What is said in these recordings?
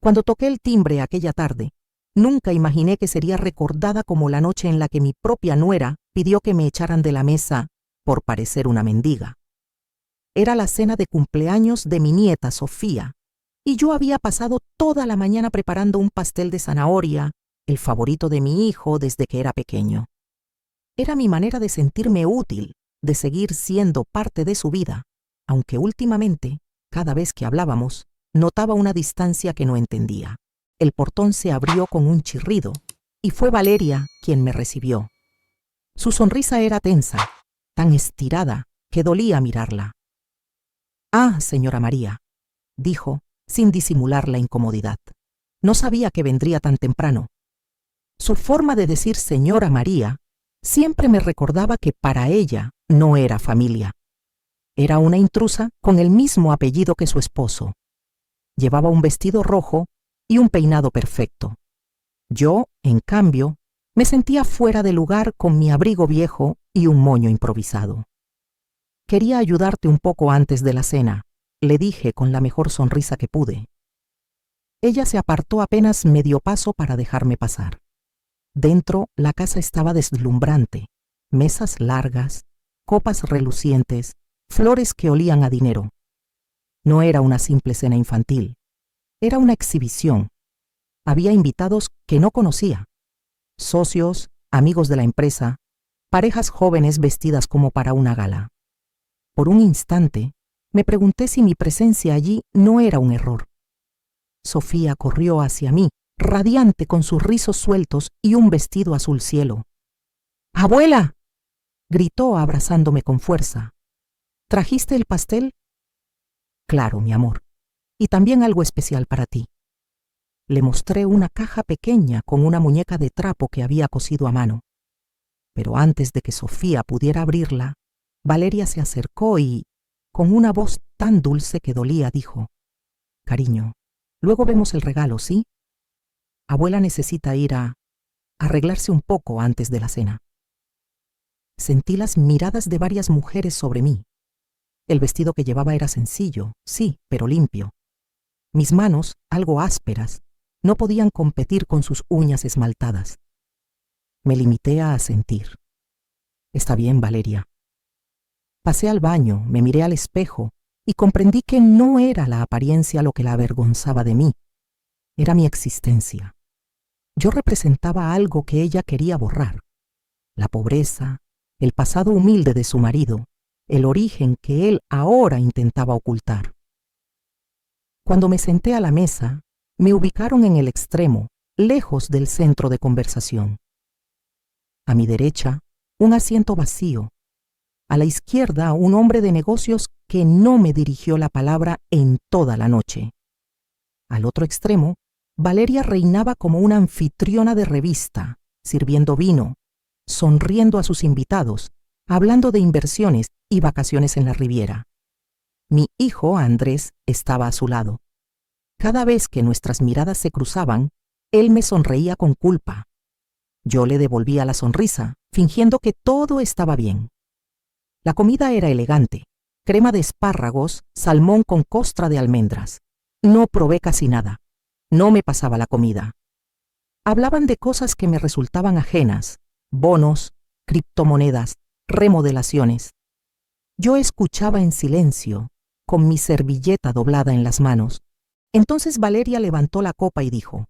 Cuando toqué el timbre aquella tarde, nunca imaginé que sería recordada como la noche en la que mi propia nuera pidió que me echaran de la mesa por parecer una mendiga. Era la cena de cumpleaños de mi nieta Sofía, y yo había pasado toda la mañana preparando un pastel de zanahoria, el favorito de mi hijo desde que era pequeño. Era mi manera de sentirme útil, de seguir siendo parte de su vida, aunque últimamente, cada vez que hablábamos, notaba una distancia que no entendía. El portón se abrió con un chirrido, y fue Valeria quien me recibió. Su sonrisa era tensa, tan estirada que dolía mirarla. «Ah, señora María», dijo, sin disimular la incomodidad. No sabía que vendría tan temprano. Su forma de decir señora María siempre me recordaba que para ella no era familia. Era una intrusa con el mismo apellido que su esposo. Llevaba un vestido rojo y un peinado perfecto. Yo, en cambio, me sentía fuera de lugar con mi abrigo viejo y un moño improvisado. «Quería ayudarte un poco antes de la cena», le dije con la mejor sonrisa que pude. Ella se apartó apenas medio paso para dejarme pasar. Dentro, la casa estaba deslumbrante. Mesas largas, copas relucientes, flores que olían a dinero. No era una simple cena infantil. Era una exhibición. Había invitados que no conocía. Socios, amigos de la empresa, parejas jóvenes vestidas como para una gala. Por un instante, me pregunté si mi presencia allí no era un error. Sofía corrió hacia mí, radiante con sus rizos sueltos y un vestido azul cielo. «¡Abuela!», gritó abrazándome con fuerza. «¿Trajiste el pastel?». «Claro, mi amor, y también algo especial para ti». Le mostré una caja pequeña con una muñeca de trapo que había cosido a mano. Pero antes de que Sofía pudiera abrirla, Valeria se acercó y, con una voz tan dulce que dolía, dijo: «Cariño, luego vemos el regalo, ¿sí? Abuela necesita ir a arreglarse un poco antes de la cena». Sentí las miradas de varias mujeres sobre mí. El vestido que llevaba era sencillo, sí, pero limpio. Mis manos, algo ásperas, no podían competir con sus uñas esmaltadas. Me limité a asentir. «Está bien, Valeria». Pasé al baño, me miré al espejo y comprendí que no era la apariencia lo que la avergonzaba de mí. Era mi existencia. Yo representaba algo que ella quería borrar: la pobreza, el pasado humilde de su marido, el origen que él ahora intentaba ocultar. Cuando me senté a la mesa, me ubicaron en el extremo, lejos del centro de conversación. A mi derecha, un asiento vacío. A la izquierda, un hombre de negocios que no me dirigió la palabra en toda la noche. Al otro extremo, Valeria reinaba como una anfitriona de revista, sirviendo vino, sonriendo a sus invitados, hablando de inversiones y vacaciones en la Riviera. Mi hijo, Andrés, estaba a su lado. Cada vez que nuestras miradas se cruzaban, él me sonreía con culpa. Yo le devolvía la sonrisa, fingiendo que todo estaba bien. La comida era elegante: crema de espárragos, salmón con costra de almendras. No probé casi nada. No me pasaba la comida. Hablaban de cosas que me resultaban ajenas: bonos, criptomonedas, remodelaciones. Yo escuchaba en silencio, con mi servilleta doblada en las manos. Entonces Valeria levantó la copa y dijo: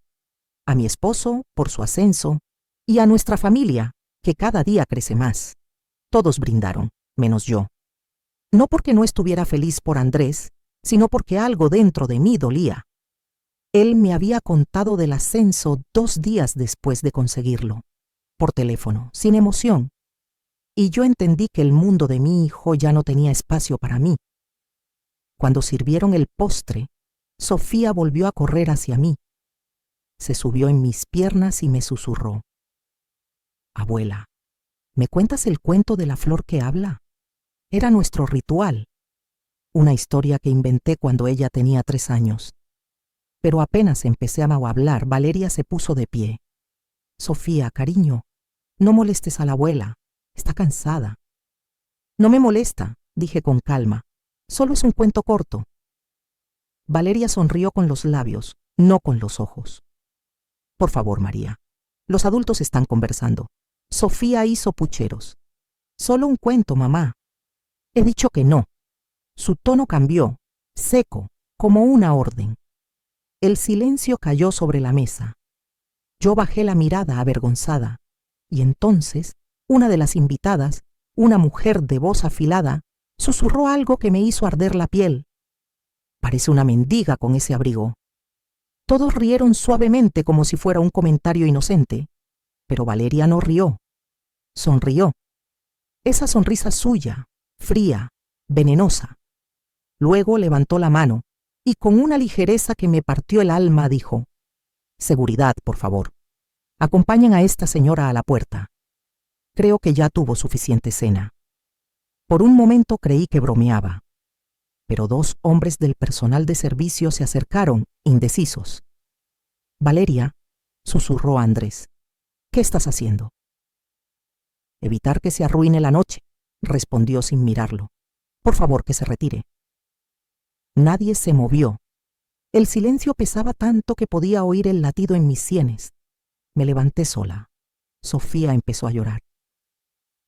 «A mi esposo, por su ascenso, y a nuestra familia, que cada día crece más». Todos brindaron, menos yo. No porque no estuviera feliz por Andrés, sino porque algo dentro de mí dolía. Él me había contado del ascenso 2 días después de conseguirlo, por teléfono, sin emoción, y yo entendí que el mundo de mi hijo ya no tenía espacio para mí. Cuando sirvieron el postre, Sofía volvió a correr hacia mí. Se subió en mis piernas y me susurró: «Abuela, ¿me cuentas el cuento de la flor que habla? Era nuestro ritual». Una historia que inventé cuando ella tenía 3 años. Pero apenas empecé a hablar, Valeria se puso de pie. «Sofía, cariño, no molestes a la abuela. Está cansada». «No me molesta», dije con calma. «Solo es un cuento corto». Valeria sonrió con los labios, no con los ojos. Por favor, María. Los adultos están conversando. Sofía hizo pucheros. Solo un cuento, mamá. He dicho que no. Su tono cambió, seco, como una orden. El silencio cayó sobre la mesa. Yo bajé la mirada avergonzada, y entonces una de las invitadas, una mujer de voz afilada, susurró algo que me hizo arder la piel. Parece una mendiga con ese abrigo. Todos rieron suavemente como si fuera un comentario inocente, pero Valeria no rió. Sonrió. Esa sonrisa suya, fría, venenosa. Luego levantó la mano y con una ligereza que me partió el alma dijo: «Seguridad, por favor. Acompañen a esta señora a la puerta. Creo que ya tuvo suficiente cena». Por un momento creí que bromeaba, pero dos hombres del personal de servicio se acercaron, indecisos. «Valeria», susurró Andrés, «¿qué estás haciendo?» «Evitar que se arruine la noche», respondió sin mirarlo. «Por favor, que se retire». Nadie se movió. El silencio pesaba tanto que podía oír el latido en mis sienes. Me levanté sola. Sofía empezó a llorar.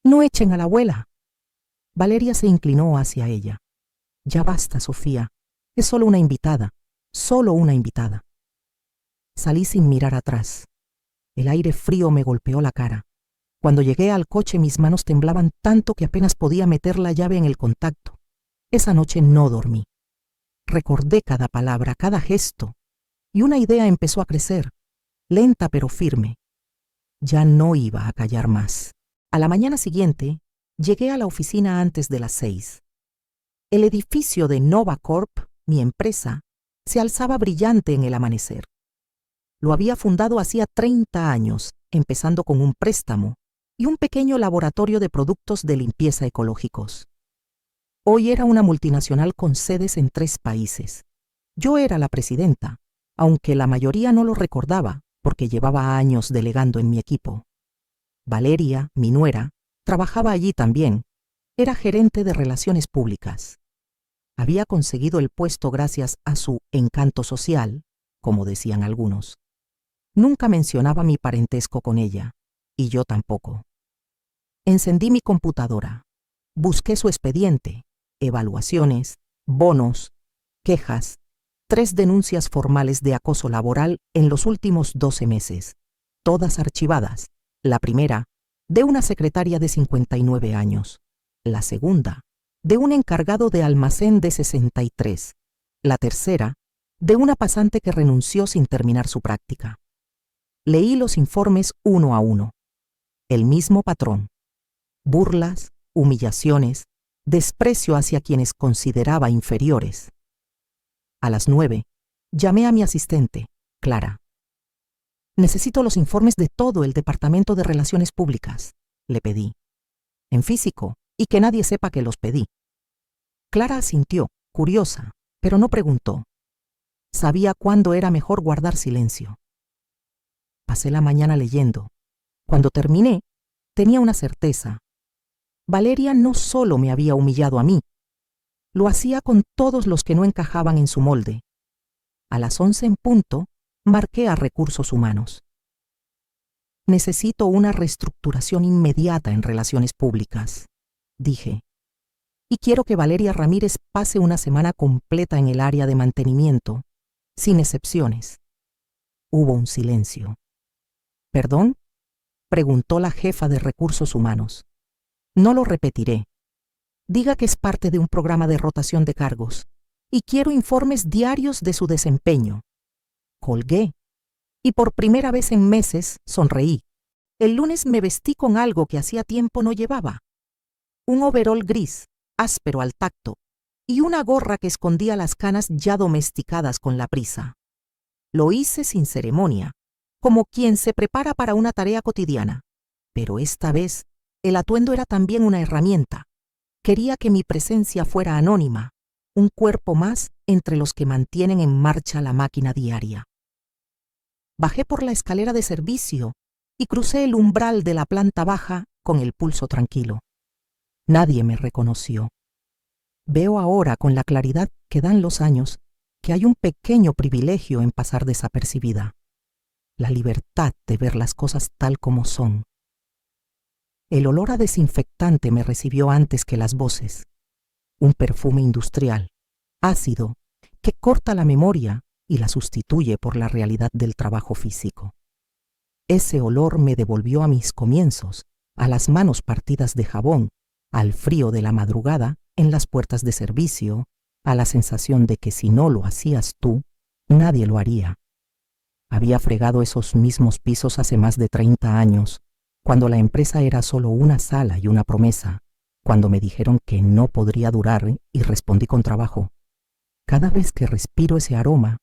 «No echen a la abuela». Valeria se inclinó hacia ella. «Ya basta, Sofía. Es solo una invitada. Solo una invitada». Salí sin mirar atrás. El aire frío me golpeó la cara. Cuando llegué al coche mis manos temblaban tanto que apenas podía meter la llave en el contacto. Esa noche no dormí. Recordé cada palabra, cada gesto, y una idea empezó a crecer, lenta pero firme. Ya no iba a callar más. A la mañana siguiente, llegué a la oficina antes de las 6. El edificio de Nova Corp, mi empresa, se alzaba brillante en el amanecer. Lo había fundado hacía 30 años, empezando con un préstamo y un pequeño laboratorio de productos de limpieza ecológicos. Hoy era una multinacional con sedes en 3 países. Yo era la presidenta, aunque la mayoría no lo recordaba porque llevaba años delegando en mi equipo. Valeria, mi nuera, trabajaba allí también. Era gerente de relaciones públicas. Había conseguido el puesto gracias a su encanto social, como decían algunos. Nunca mencionaba mi parentesco con ella, y yo tampoco. Encendí mi computadora. Busqué su expediente, evaluaciones, bonos, quejas, 3 denuncias formales de acoso laboral en los últimos 12 meses, todas archivadas. La primera, de una secretaria de 59 años. La segunda, de un encargado de almacén de 63. La tercera, de una pasante que renunció sin terminar su práctica. Leí los informes uno a uno. El mismo patrón. Burlas, humillaciones, desprecio hacia quienes consideraba inferiores. A las 9, llamé a mi asistente, Clara. «Necesito los informes de todo el Departamento de Relaciones Públicas», le pedí. «En físico, y que nadie sepa que los pedí». Clara asintió, curiosa, pero no preguntó. Sabía cuándo era mejor guardar silencio. Pasé la mañana leyendo. Cuando terminé, tenía una certeza. Valeria no solo me había humillado a mí, lo hacía con todos los que no encajaban en su molde. A las 11 en punto, marqué a Recursos Humanos. «Necesito una reestructuración inmediata en relaciones públicas», dije. «Y quiero que Valeria Ramírez pase una semana completa en el área de mantenimiento, sin excepciones». Hubo un silencio. «¿Perdón?», preguntó la jefa de Recursos Humanos. «No lo repetiré. Diga que es parte de un programa de rotación de cargos y quiero informes diarios de su desempeño». Colgué y por primera vez en meses sonreí. El lunes me vestí con algo que hacía tiempo no llevaba. Un overol gris, áspero al tacto, y una gorra que escondía las canas ya domesticadas con la prisa. Lo hice sin ceremonia, como quien se prepara para una tarea cotidiana. Pero esta vez, el atuendo era también una herramienta. Quería que mi presencia fuera anónima, un cuerpo más entre los que mantienen en marcha la máquina diaria. Bajé por la escalera de servicio y crucé el umbral de la planta baja con el pulso tranquilo. Nadie me reconoció. Veo ahora con la claridad que dan los años que hay un pequeño privilegio en pasar desapercibida: la libertad de ver las cosas tal como son. El olor a desinfectante me recibió antes que las voces, un perfume industrial, ácido, que corta la memoria y la sustituye por la realidad del trabajo físico. Ese olor me devolvió a mis comienzos, a las manos partidas de jabón, al frío de la madrugada en las puertas de servicio, a la sensación de que si no lo hacías tú, nadie lo haría. Había fregado esos mismos pisos hace más de 30 años, cuando la empresa era solo una sala y una promesa, cuando me dijeron que no podría durar y respondí con trabajo. Cada vez que respiro ese aroma,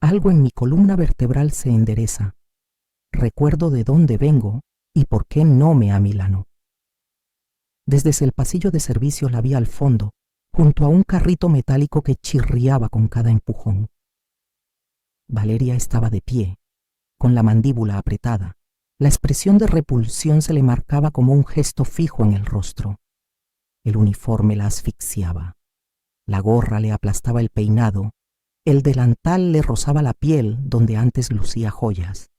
algo en mi columna vertebral se endereza. Recuerdo de dónde vengo y por qué no me amilano. Desde el pasillo de servicio la vi al fondo, junto a un carrito metálico que chirriaba con cada empujón. Valeria estaba de pie, con la mandíbula apretada. La expresión de repulsión se le marcaba como un gesto fijo en el rostro. El uniforme la asfixiaba. La gorra le aplastaba el peinado. El delantal le rozaba la piel donde antes lucía joyas.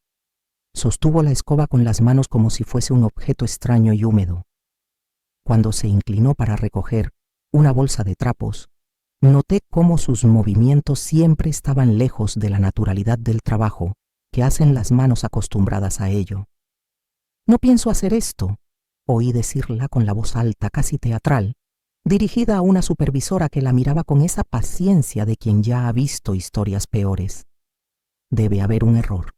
Sostuvo la escoba con las manos como si fuese un objeto extraño y húmedo. Cuando se inclinó para recoger una bolsa de trapos, noté cómo sus movimientos siempre estaban lejos de la naturalidad del trabajo que hacen las manos acostumbradas a ello. «No pienso hacer esto», oí decirla con la voz alta, casi teatral, dirigida a una supervisora que la miraba con esa paciencia de quien ya ha visto historias peores. Debe haber un error.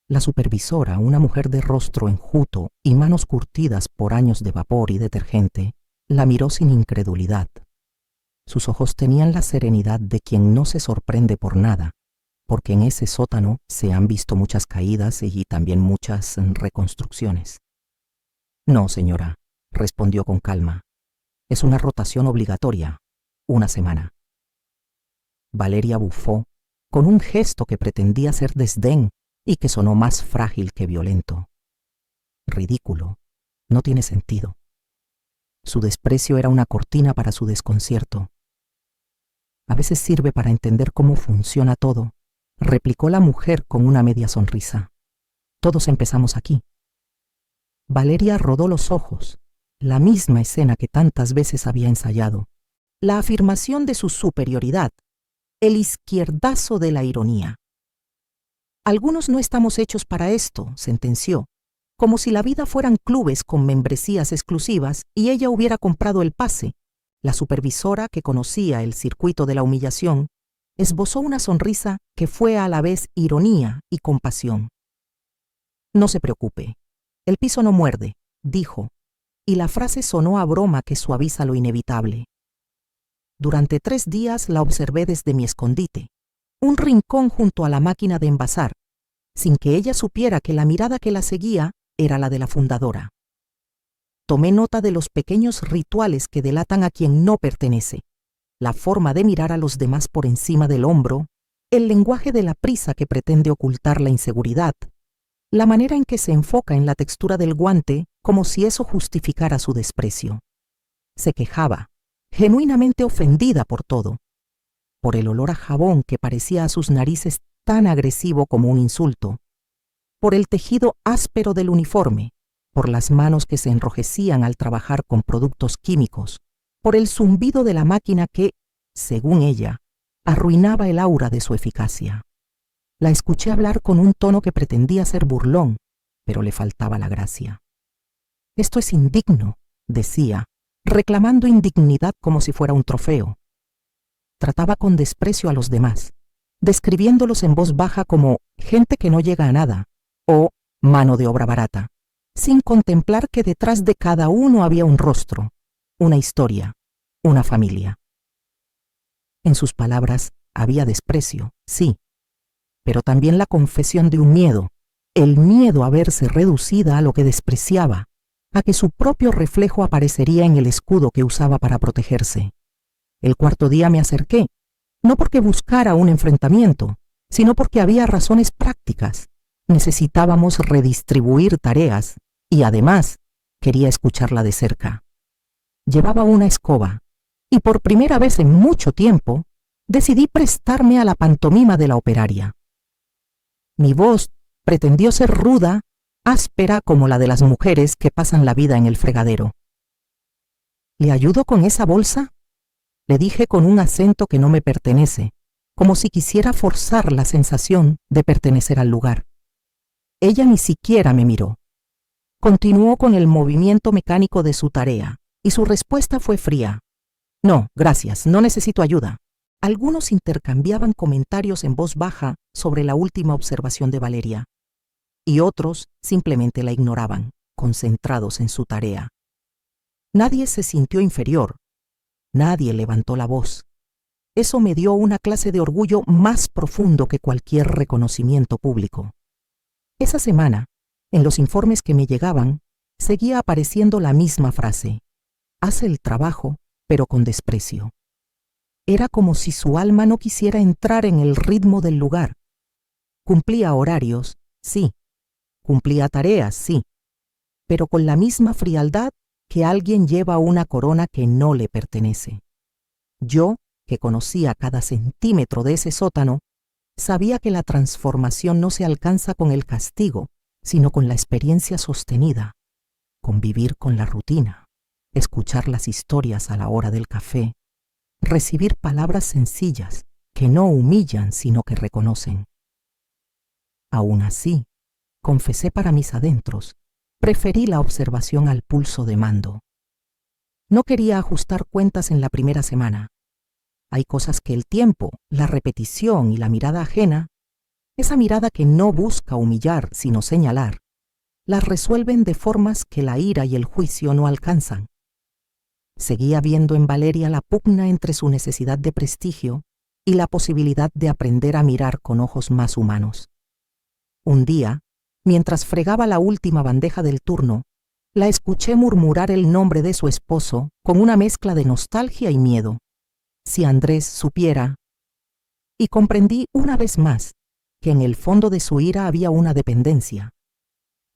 La supervisora, una mujer de rostro enjuto y manos curtidas por años de vapor y detergente, la miró sin incredulidad. Sus ojos tenían la serenidad de quien no se sorprende por nada, porque en ese sótano se han visto muchas caídas y también muchas reconstrucciones. «No, señora», respondió con calma. «Es una rotación obligatoria, 1 semana». Valeria bufó, con un gesto que pretendía ser desdén y que sonó más frágil que violento. Ridículo, no tiene sentido. Su desprecio era una cortina para su desconcierto. «A veces sirve para entender cómo funciona todo», replicó la mujer con una media sonrisa. «Todos empezamos aquí». Valeria rodó los ojos, la misma escena que tantas veces había ensayado. La afirmación de su superioridad, el izquierdazo de la ironía. «Algunos no estamos hechos para esto», sentenció, como si la vida fueran clubes con membresías exclusivas y ella hubiera comprado el pase. La supervisora, que conocía el circuito de la humillación, esbozó una sonrisa que fue a la vez ironía y compasión. «No se preocupe, el piso no muerde», dijo, y la frase sonó a broma que suaviza lo inevitable. Durante 3 días la observé desde mi escondite, un rincón junto a la máquina de envasar, sin que ella supiera que la mirada que la seguía era la de la fundadora. Tomé nota de los pequeños rituales que delatan a quien no pertenece, la forma de mirar a los demás por encima del hombro, el lenguaje de la prisa que pretende ocultar la inseguridad, la manera en que se enfoca en la textura del guante como si eso justificara su desprecio. Se quejaba, genuinamente ofendida por todo, por el olor a jabón que parecía a sus narices tan agresivo como un insulto, por el tejido áspero del uniforme, por las manos que se enrojecían al trabajar con productos químicos, por el zumbido de la máquina que, según ella, arruinaba el aura de su eficacia. La escuché hablar con un tono que pretendía ser burlón, pero le faltaba la gracia. «Esto es indigno», decía, reclamando indignidad como si fuera un trofeo. Trataba con desprecio a los demás, describiéndolos en voz baja como gente que no llega a nada o mano de obra barata, sin contemplar que detrás de cada uno había un rostro, una historia, una familia. En sus palabras había desprecio, sí, pero también la confesión de un miedo, el miedo a verse reducida a lo que despreciaba, a que su propio reflejo aparecería en el escudo que usaba para protegerse. El 4.º día me acerqué, no porque buscara un enfrentamiento, sino porque había razones prácticas. Necesitábamos redistribuir tareas y además quería escucharla de cerca. Llevaba una escoba y por primera vez en mucho tiempo decidí prestarme a la pantomima de la operaria. Mi voz pretendió ser ruda, áspera como la de las mujeres que pasan la vida en el fregadero. ¿Le ayudo con esa bolsa?, le dije con un acento que no me pertenece, como si quisiera forzar la sensación de pertenecer al lugar. Ella ni siquiera me miró. Continuó con el movimiento mecánico de su tarea, y su respuesta fue fría. No, gracias, no necesito ayuda. Algunos intercambiaban comentarios en voz baja sobre la última observación de Valeria, y otros simplemente la ignoraban, concentrados en su tarea. Nadie se sintió inferior. Nadie levantó la voz. Eso me dio una clase de orgullo más profundo que cualquier reconocimiento público. Esa semana, en los informes que me llegaban, seguía apareciendo la misma frase: hace el trabajo, pero con desprecio. Era como si su alma no quisiera entrar en el ritmo del lugar. Cumplía horarios, sí. Cumplía tareas, sí. Pero con la misma frialdad que alguien lleva una corona que no le pertenece. Yo, que conocía cada centímetro de ese sótano, sabía que la transformación no se alcanza con el castigo, sino con la experiencia sostenida, convivir con la rutina, escuchar las historias a la hora del café, recibir palabras sencillas que no humillan sino que reconocen. Aún así, confesé para mis adentros, preferí la observación al pulso de mando. No quería ajustar cuentas en la primera semana. Hay cosas que el tiempo, la repetición y la mirada ajena, esa mirada que no busca humillar sino señalar, las resuelven de formas que la ira y el juicio no alcanzan. Seguía viendo en Valeria la pugna entre su necesidad de prestigio y la posibilidad de aprender a mirar con ojos más humanos. Un día, mientras fregaba la última bandeja del turno, la escuché murmurar el nombre de su esposo con una mezcla de nostalgia y miedo. Si Andrés supiera. Y comprendí una vez más que en el fondo de su ira había una dependencia.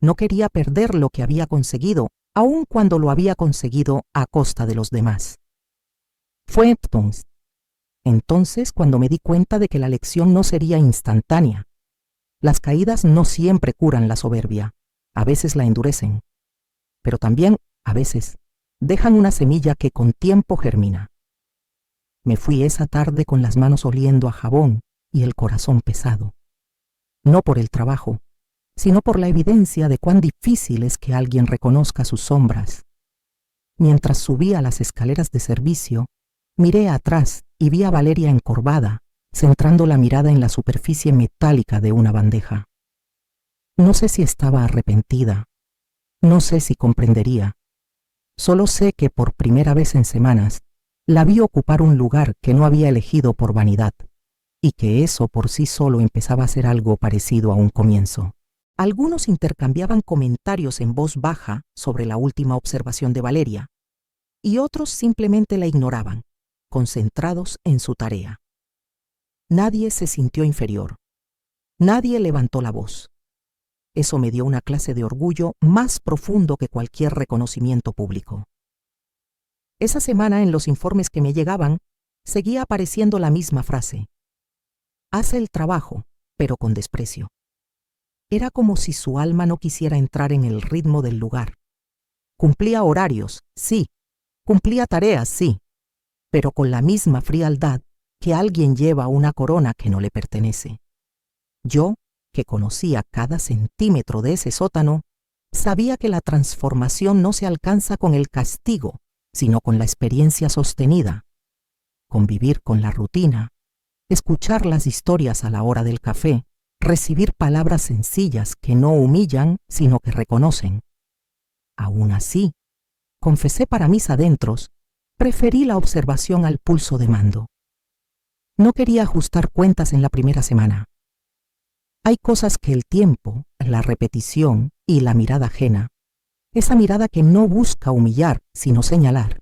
No quería perder lo que había conseguido, aun cuando lo había conseguido a costa de los demás. Fue entonces cuando me di cuenta de que la lección no sería instantánea. Las caídas no siempre curan la soberbia, a veces la endurecen, pero también, a veces, dejan una semilla que con tiempo germina. Me fui esa tarde con las manos oliendo a jabón y el corazón pesado. No por el trabajo, sino por la evidencia de cuán difícil es que alguien reconozca sus sombras. Mientras subía las escaleras de servicio, miré atrás y vi a Valeria encorvada, centrando la mirada en la superficie metálica de una bandeja. No sé si estaba arrepentida, no sé si comprendería. Solo sé que por primera vez en semanas la vi ocupar un lugar que no había elegido por vanidad, y que eso por sí solo empezaba a ser algo parecido a un comienzo. Algunos intercambiaban comentarios en voz baja sobre la última observación de Valeria, y otros simplemente la ignoraban, concentrados en su tarea. Nadie se sintió inferior. Nadie levantó la voz. Eso me dio una clase de orgullo más profundo que cualquier reconocimiento público. Esa semana, en los informes que me llegaban, seguía apareciendo la misma frase: hace el trabajo, pero con desprecio. Era como si su alma no quisiera entrar en el ritmo del lugar. Cumplía horarios, sí. Cumplía tareas, sí. Pero con la misma frialdad que alguien lleva una corona que no le pertenece. Yo, que conocía cada centímetro de ese sótano, sabía que la transformación no se alcanza con el castigo, sino con la experiencia sostenida. Convivir con la rutina, escuchar las historias a la hora del café, recibir palabras sencillas que no humillan, sino que reconocen. Aún así, confesé para mis adentros, preferí la observación al pulso de mando. No quería ajustar cuentas en la primera semana. Hay cosas que el tiempo, la repetición y la mirada ajena, esa mirada que no busca humillar, sino señalar,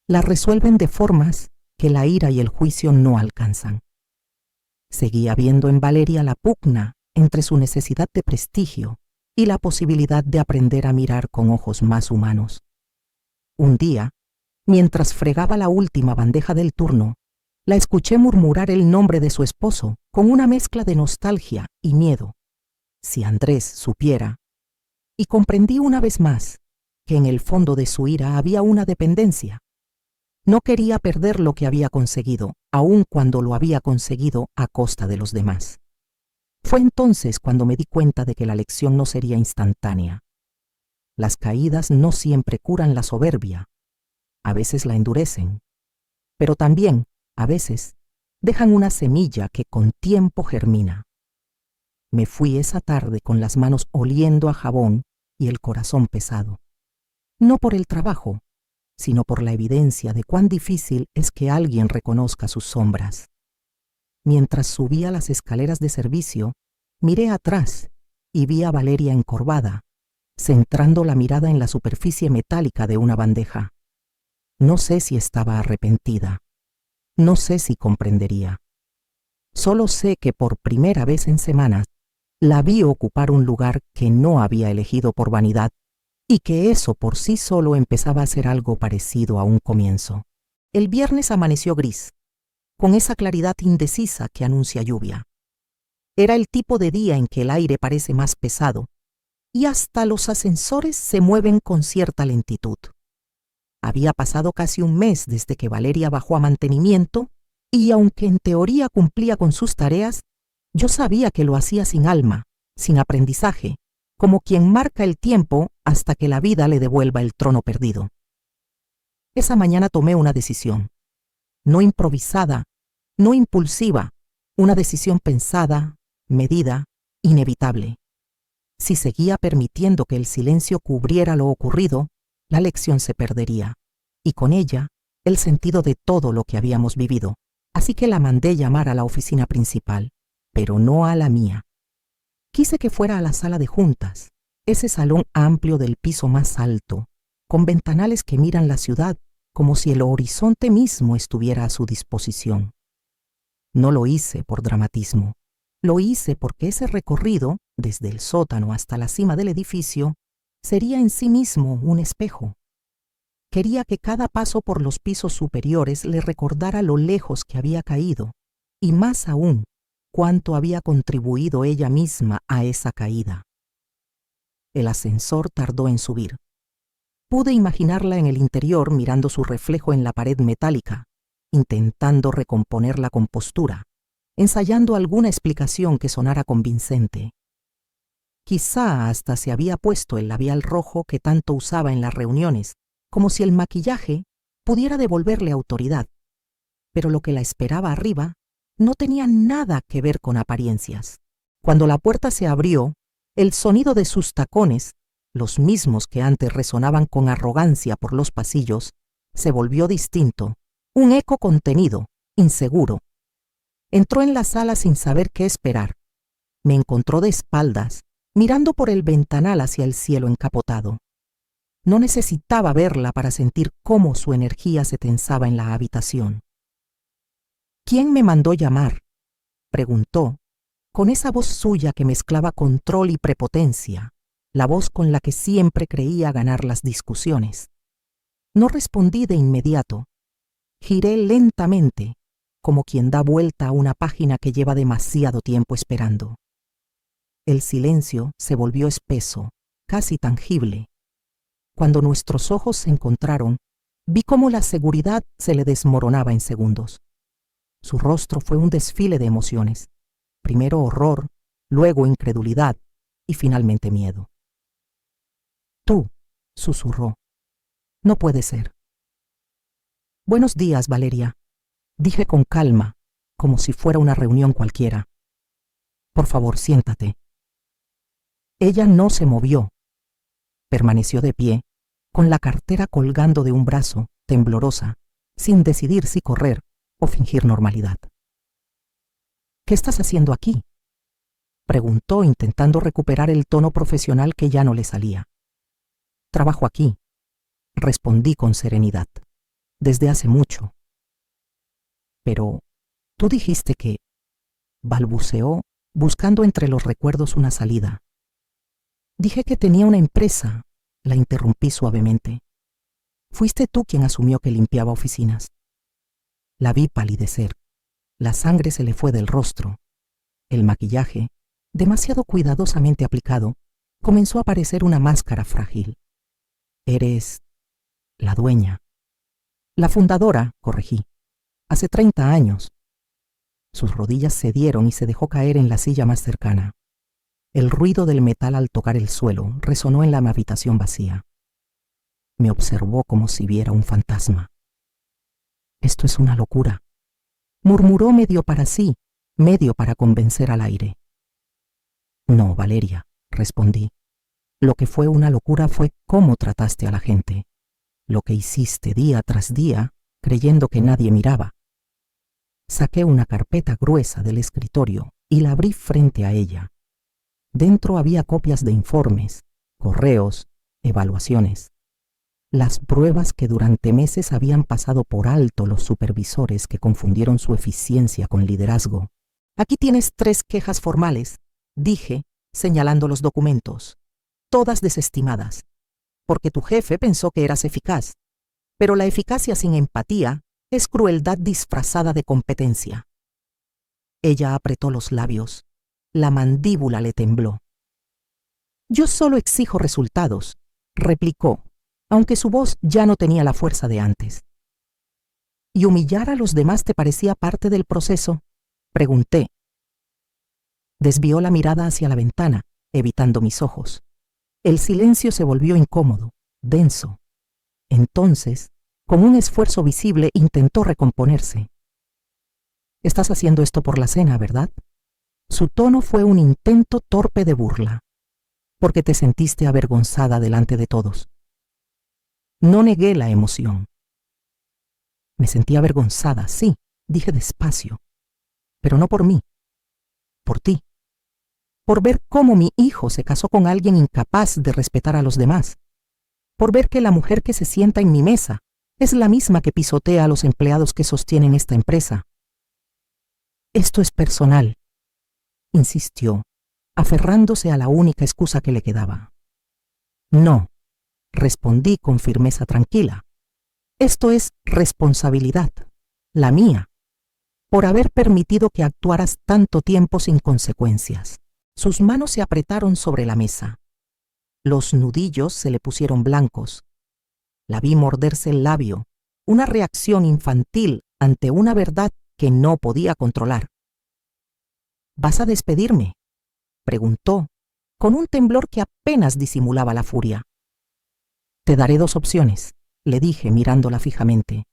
la resuelven de formas que la ira y el juicio no alcanzan. Seguía viendo en Valeria la pugna entre su necesidad de prestigio y la posibilidad de aprender a mirar con ojos más humanos. Un día, mientras fregaba la última bandeja del turno, La escuché murmurar el nombre de su esposo con una mezcla de nostalgia y miedo. Si Andrés supiera. Y comprendí una vez más que en el fondo de su ira había una dependencia. No quería perder lo que había conseguido, aun cuando lo había conseguido a costa de los demás. Fue entonces cuando me di cuenta de que la lección no sería instantánea. Las caídas no siempre curan la soberbia. A veces la endurecen. Pero también, a veces, dejan una semilla que con tiempo germina. Me fui esa tarde con las manos oliendo a jabón y el corazón pesado. No por el trabajo, sino por la evidencia de cuán difícil es que alguien reconozca sus sombras. Mientras subía las escaleras de servicio, miré atrás y vi a Valeria encorvada, centrando la mirada en la superficie metálica de una bandeja. No sé si estaba arrepentida. No sé si comprendería. Solo sé que por primera vez en semanas la vi ocupar un lugar que no había elegido por vanidad y que eso por sí solo empezaba a ser algo parecido a un comienzo. El viernes amaneció gris, con esa claridad indecisa que anuncia lluvia. Era el tipo de día en que el aire parece más pesado y hasta los ascensores se mueven con cierta lentitud. Había pasado casi un mes desde que Valeria bajó a mantenimiento y aunque en teoría cumplía con sus tareas, yo sabía que lo hacía sin alma, sin aprendizaje, como quien marca el tiempo hasta que la vida le devuelva el trono perdido. Esa mañana tomé una decisión, no improvisada, no impulsiva, una decisión pensada, medida, inevitable. Si seguía permitiendo que el silencio cubriera lo ocurrido, la lección se perdería, y con ella el sentido de todo lo que habíamos vivido. Así que la mandé llamar a la oficina principal, pero no a la mía. Quise que fuera a la sala de juntas, ese salón amplio del piso más alto, con ventanales que miran la ciudad como si el horizonte mismo estuviera a su disposición. No lo hice por dramatismo, lo hice porque ese recorrido, desde el sótano hasta la cima del edificio, sería en sí mismo un espejo. Quería que cada paso por los pisos superiores le recordara lo lejos que había caído, y más aún, cuánto había contribuido ella misma a esa caída. El ascensor tardó en subir. Pude imaginarla en el interior mirando su reflejo en la pared metálica, intentando recomponer la compostura, ensayando alguna explicación que sonara convincente. Quizá hasta se había puesto el labial rojo que tanto usaba en las reuniones, como si el maquillaje pudiera devolverle autoridad. Pero lo que la esperaba arriba no tenía nada que ver con apariencias. Cuando la puerta se abrió, el sonido de sus tacones, los mismos que antes resonaban con arrogancia por los pasillos, se volvió distinto, un eco contenido, inseguro. Entró en la sala sin saber qué esperar. Me encontró de espaldas, mirando por el ventanal hacia el cielo encapotado. No necesitaba verla para sentir cómo su energía se tensaba en la habitación. ¿Quién me mandó llamar?, preguntó, con esa voz suya que mezclaba control y prepotencia, la voz con la que siempre creía ganar las discusiones. No respondí de inmediato. Giré lentamente, como quien da vuelta a una página que lleva demasiado tiempo esperando. El silencio se volvió espeso, casi tangible. Cuando nuestros ojos se encontraron, vi cómo la seguridad se le desmoronaba en segundos. Su rostro fue un desfile de emociones. Primero horror, luego incredulidad y finalmente miedo. «Tú», susurró. «No puede ser». «Buenos días, Valeria», dije con calma, como si fuera una reunión cualquiera. «Por favor, siéntate». Ella no se movió. Permaneció de pie, con la cartera colgando de un brazo, temblorosa, sin decidir si correr o fingir normalidad. «¿Qué estás haciendo aquí?», preguntó, intentando recuperar el tono profesional que ya no le salía. «Trabajo aquí», respondí con serenidad, «desde hace mucho». «Pero tú dijiste que…», balbuceó, buscando entre los recuerdos una salida. «Dije que tenía una empresa», la interrumpí suavemente. «Fuiste tú quien asumió que limpiaba oficinas». La vi palidecer. La sangre se le fue del rostro. El maquillaje, demasiado cuidadosamente aplicado, comenzó a parecer una máscara frágil. Eres la dueña. La fundadora, corregí. Hace 30 años. Sus rodillas cedieron y se dejó caer en la silla más cercana. El ruido del metal al tocar el suelo resonó en la habitación vacía. Me observó como si viera un fantasma. Esto es una locura, murmuró medio para sí, medio para convencer al aire. No, Valeria, respondí. Lo que fue una locura fue cómo trataste a la gente, lo que hiciste día tras día, creyendo que nadie miraba. Saqué una carpeta gruesa del escritorio y la abrí frente a ella. Dentro había copias de informes, correos, evaluaciones. Las pruebas que durante meses habían pasado por alto los supervisores que confundieron su eficiencia con liderazgo. Aquí tienes 3 quejas formales, dije, señalando los documentos, todas desestimadas, porque tu jefe pensó que eras eficaz, pero la eficacia sin empatía es crueldad disfrazada de competencia. Ella apretó los labios, la mandíbula le tembló. Yo solo exijo resultados, replicó, aunque su voz ya no tenía la fuerza de antes. ¿Y humillar a los demás te parecía parte del proceso?, pregunté. Desvió la mirada hacia la ventana, evitando mis ojos. El silencio se volvió incómodo, denso. Entonces, con un esfuerzo visible, intentó recomponerse. Estás haciendo esto por la cena, ¿verdad? Su tono fue un intento torpe de burla, porque te sentiste avergonzada delante de todos. No negué la emoción. Me sentí avergonzada, sí, dije despacio, pero no por mí, por ti, por ver cómo mi hijo se casó con alguien incapaz de respetar a los demás, por ver que la mujer que se sienta en mi mesa es la misma que pisotea a los empleados que sostienen esta empresa. Esto es personal, insistió, aferrándose a la única excusa que le quedaba. No, respondí con firmeza tranquila. Esto es responsabilidad, la mía, por haber permitido que actuaras tanto tiempo sin consecuencias. Sus manos se apretaron sobre la mesa. Los nudillos se le pusieron blancos. La vi morderse el labio, una reacción infantil ante una verdad que no podía controlar. ¿Vas a despedirme?, preguntó, con un temblor que apenas disimulaba la furia. Te daré 2 opciones, le dije mirándola fijamente.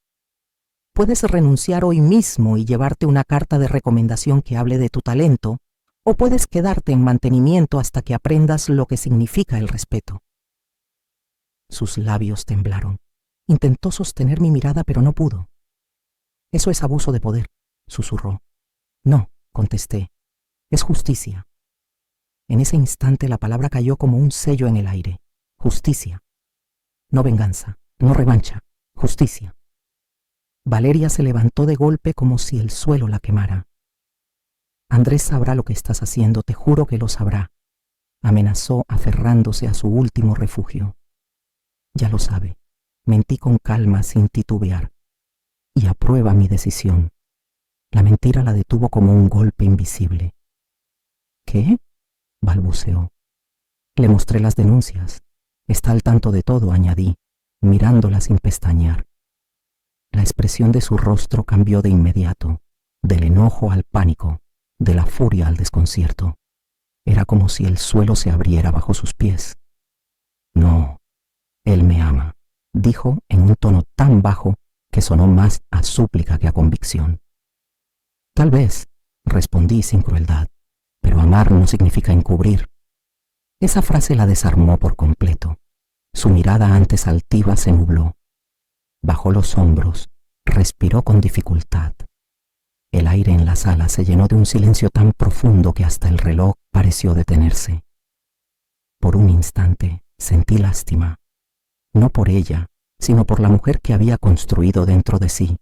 Puedes renunciar hoy mismo y llevarte una carta de recomendación que hable de tu talento, o puedes quedarte en mantenimiento hasta que aprendas lo que significa el respeto. Sus labios temblaron. Intentó sostener mi mirada, pero no pudo. Eso es abuso de poder, susurró. No, contesté. Es justicia. En ese instante la palabra cayó como un sello en el aire. Justicia. No venganza, no revancha, justicia. Valeria se levantó de golpe como si el suelo la quemara. Andrés sabrá lo que estás haciendo, te juro que lo sabrá, amenazó aferrándose a su último refugio. Ya lo sabe, mentí con calma sin titubear, y aprueba mi decisión. La mentira la detuvo como un golpe invisible. ¿Qué?, balbuceó. Le mostré las denuncias. Está al tanto de todo, añadí, mirándola sin pestañear. La expresión de su rostro cambió de inmediato, del enojo al pánico, de la furia al desconcierto. Era como si el suelo se abriera bajo sus pies. No, él me ama, dijo en un tono tan bajo que sonó más a súplica que a convicción. Tal vez, respondí sin crueldad, pero amar no significa encubrir. Esa frase la desarmó por completo. Su mirada antes altiva se nubló. Bajó los hombros, respiró con dificultad. El aire en la sala se llenó de un silencio tan profundo que hasta el reloj pareció detenerse. Por un instante sentí lástima, no por ella, sino por la mujer que había construido dentro de sí,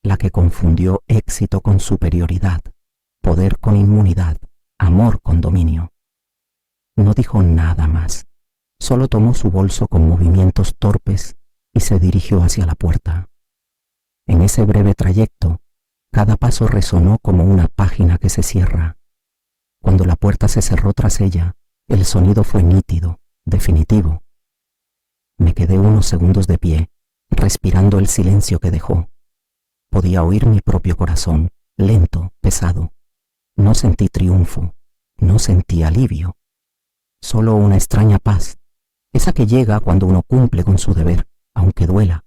la que confundió éxito con superioridad, poder con inmunidad, amor con dominio. No dijo nada más, solo tomó su bolso con movimientos torpes y se dirigió hacia la puerta. En ese breve trayecto, cada paso resonó como una página que se cierra. Cuando la puerta se cerró tras ella, el sonido fue nítido, definitivo. Me quedé unos segundos de pie, respirando el silencio que dejó. Podía oír mi propio corazón, lento, pesado. No sentí triunfo, no sentí alivio. Solo una extraña paz, esa que llega cuando uno cumple con su deber, aunque duela.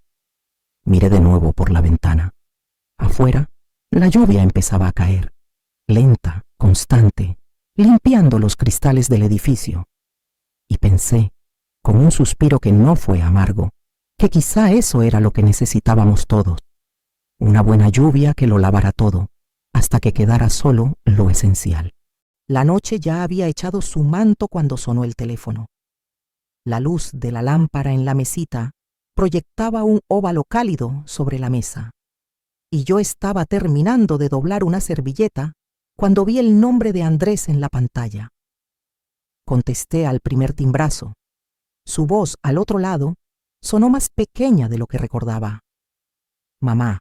Miré de nuevo por la ventana. Afuera, la lluvia empezaba a caer, lenta, constante, limpiando los cristales del edificio. Y pensé, con un suspiro que no fue amargo, que quizá eso era lo que necesitábamos todos. Una buena lluvia que lo lavara todo, hasta que quedara solo lo esencial. La noche ya había echado su manto cuando sonó el teléfono. La luz de la lámpara en la mesita proyectaba un óvalo cálido sobre la mesa. Y yo estaba terminando de doblar una servilleta cuando vi el nombre de Andrés en la pantalla. Contesté al primer timbrazo. Su voz al otro lado sonó más pequeña de lo que recordaba. «Mamá»,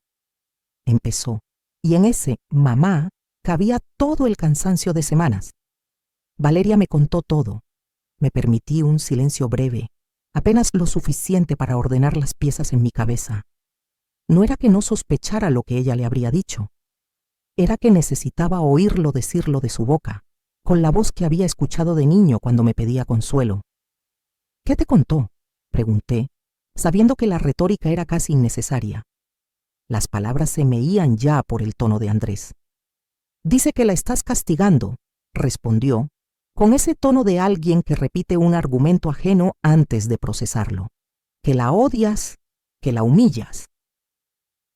empezó, y en ese «mamá» cabía todo el cansancio de semanas. Valeria me contó todo. Me permití un silencio breve, apenas lo suficiente para ordenar las piezas en mi cabeza. No era que no sospechara lo que ella le habría dicho. Era que necesitaba oírlo decirlo de su boca, con la voz que había escuchado de niño cuando me pedía consuelo. «¿Qué te contó?», pregunté, sabiendo que la retórica era casi innecesaria. Las palabras se me iban ya por el tono de Andrés. «Dice que la estás castigando», respondió, con ese tono de alguien que repite un argumento ajeno antes de procesarlo. «Que la odias, que la humillas».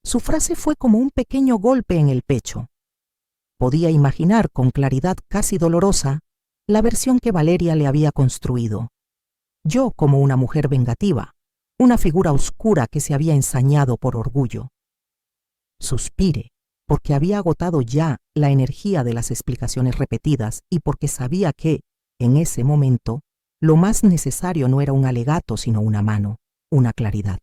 Su frase fue como un pequeño golpe en el pecho. Podía imaginar con claridad casi dolorosa la versión que Valeria le había construido. Yo como una mujer vengativa, una figura oscura que se había ensañado por orgullo. Suspiré, porque había agotado ya la energía de las explicaciones repetidas y porque sabía que, en ese momento, lo más necesario no era un alegato sino una mano, una claridad.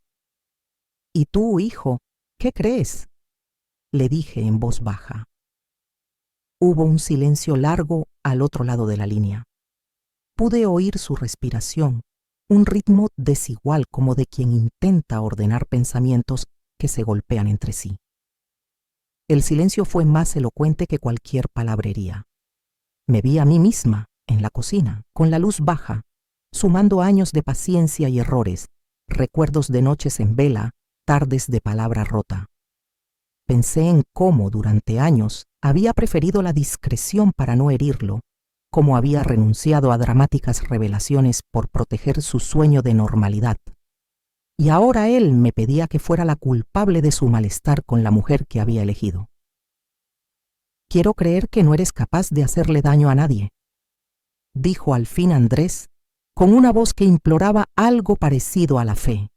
«¿Y tú, hijo, qué crees?», le dije en voz baja. Hubo un silencio largo al otro lado de la línea. Pude oír su respiración, un ritmo desigual como de quien intenta ordenar pensamientos que se golpean entre sí. El silencio fue más elocuente que cualquier palabrería. Me vi a mí misma, en la cocina, con la luz baja, sumando años de paciencia y errores, recuerdos de noches en vela, tardes de palabra rota. Pensé en cómo, durante años, había preferido la discreción para no herirlo, cómo había renunciado a dramáticas revelaciones por proteger su sueño de normalidad. Y ahora él me pedía que fuera la culpable de su malestar con la mujer que había elegido. «Quiero creer que no eres capaz de hacerle daño a nadie», dijo al fin Andrés, con una voz que imploraba algo parecido a la fe.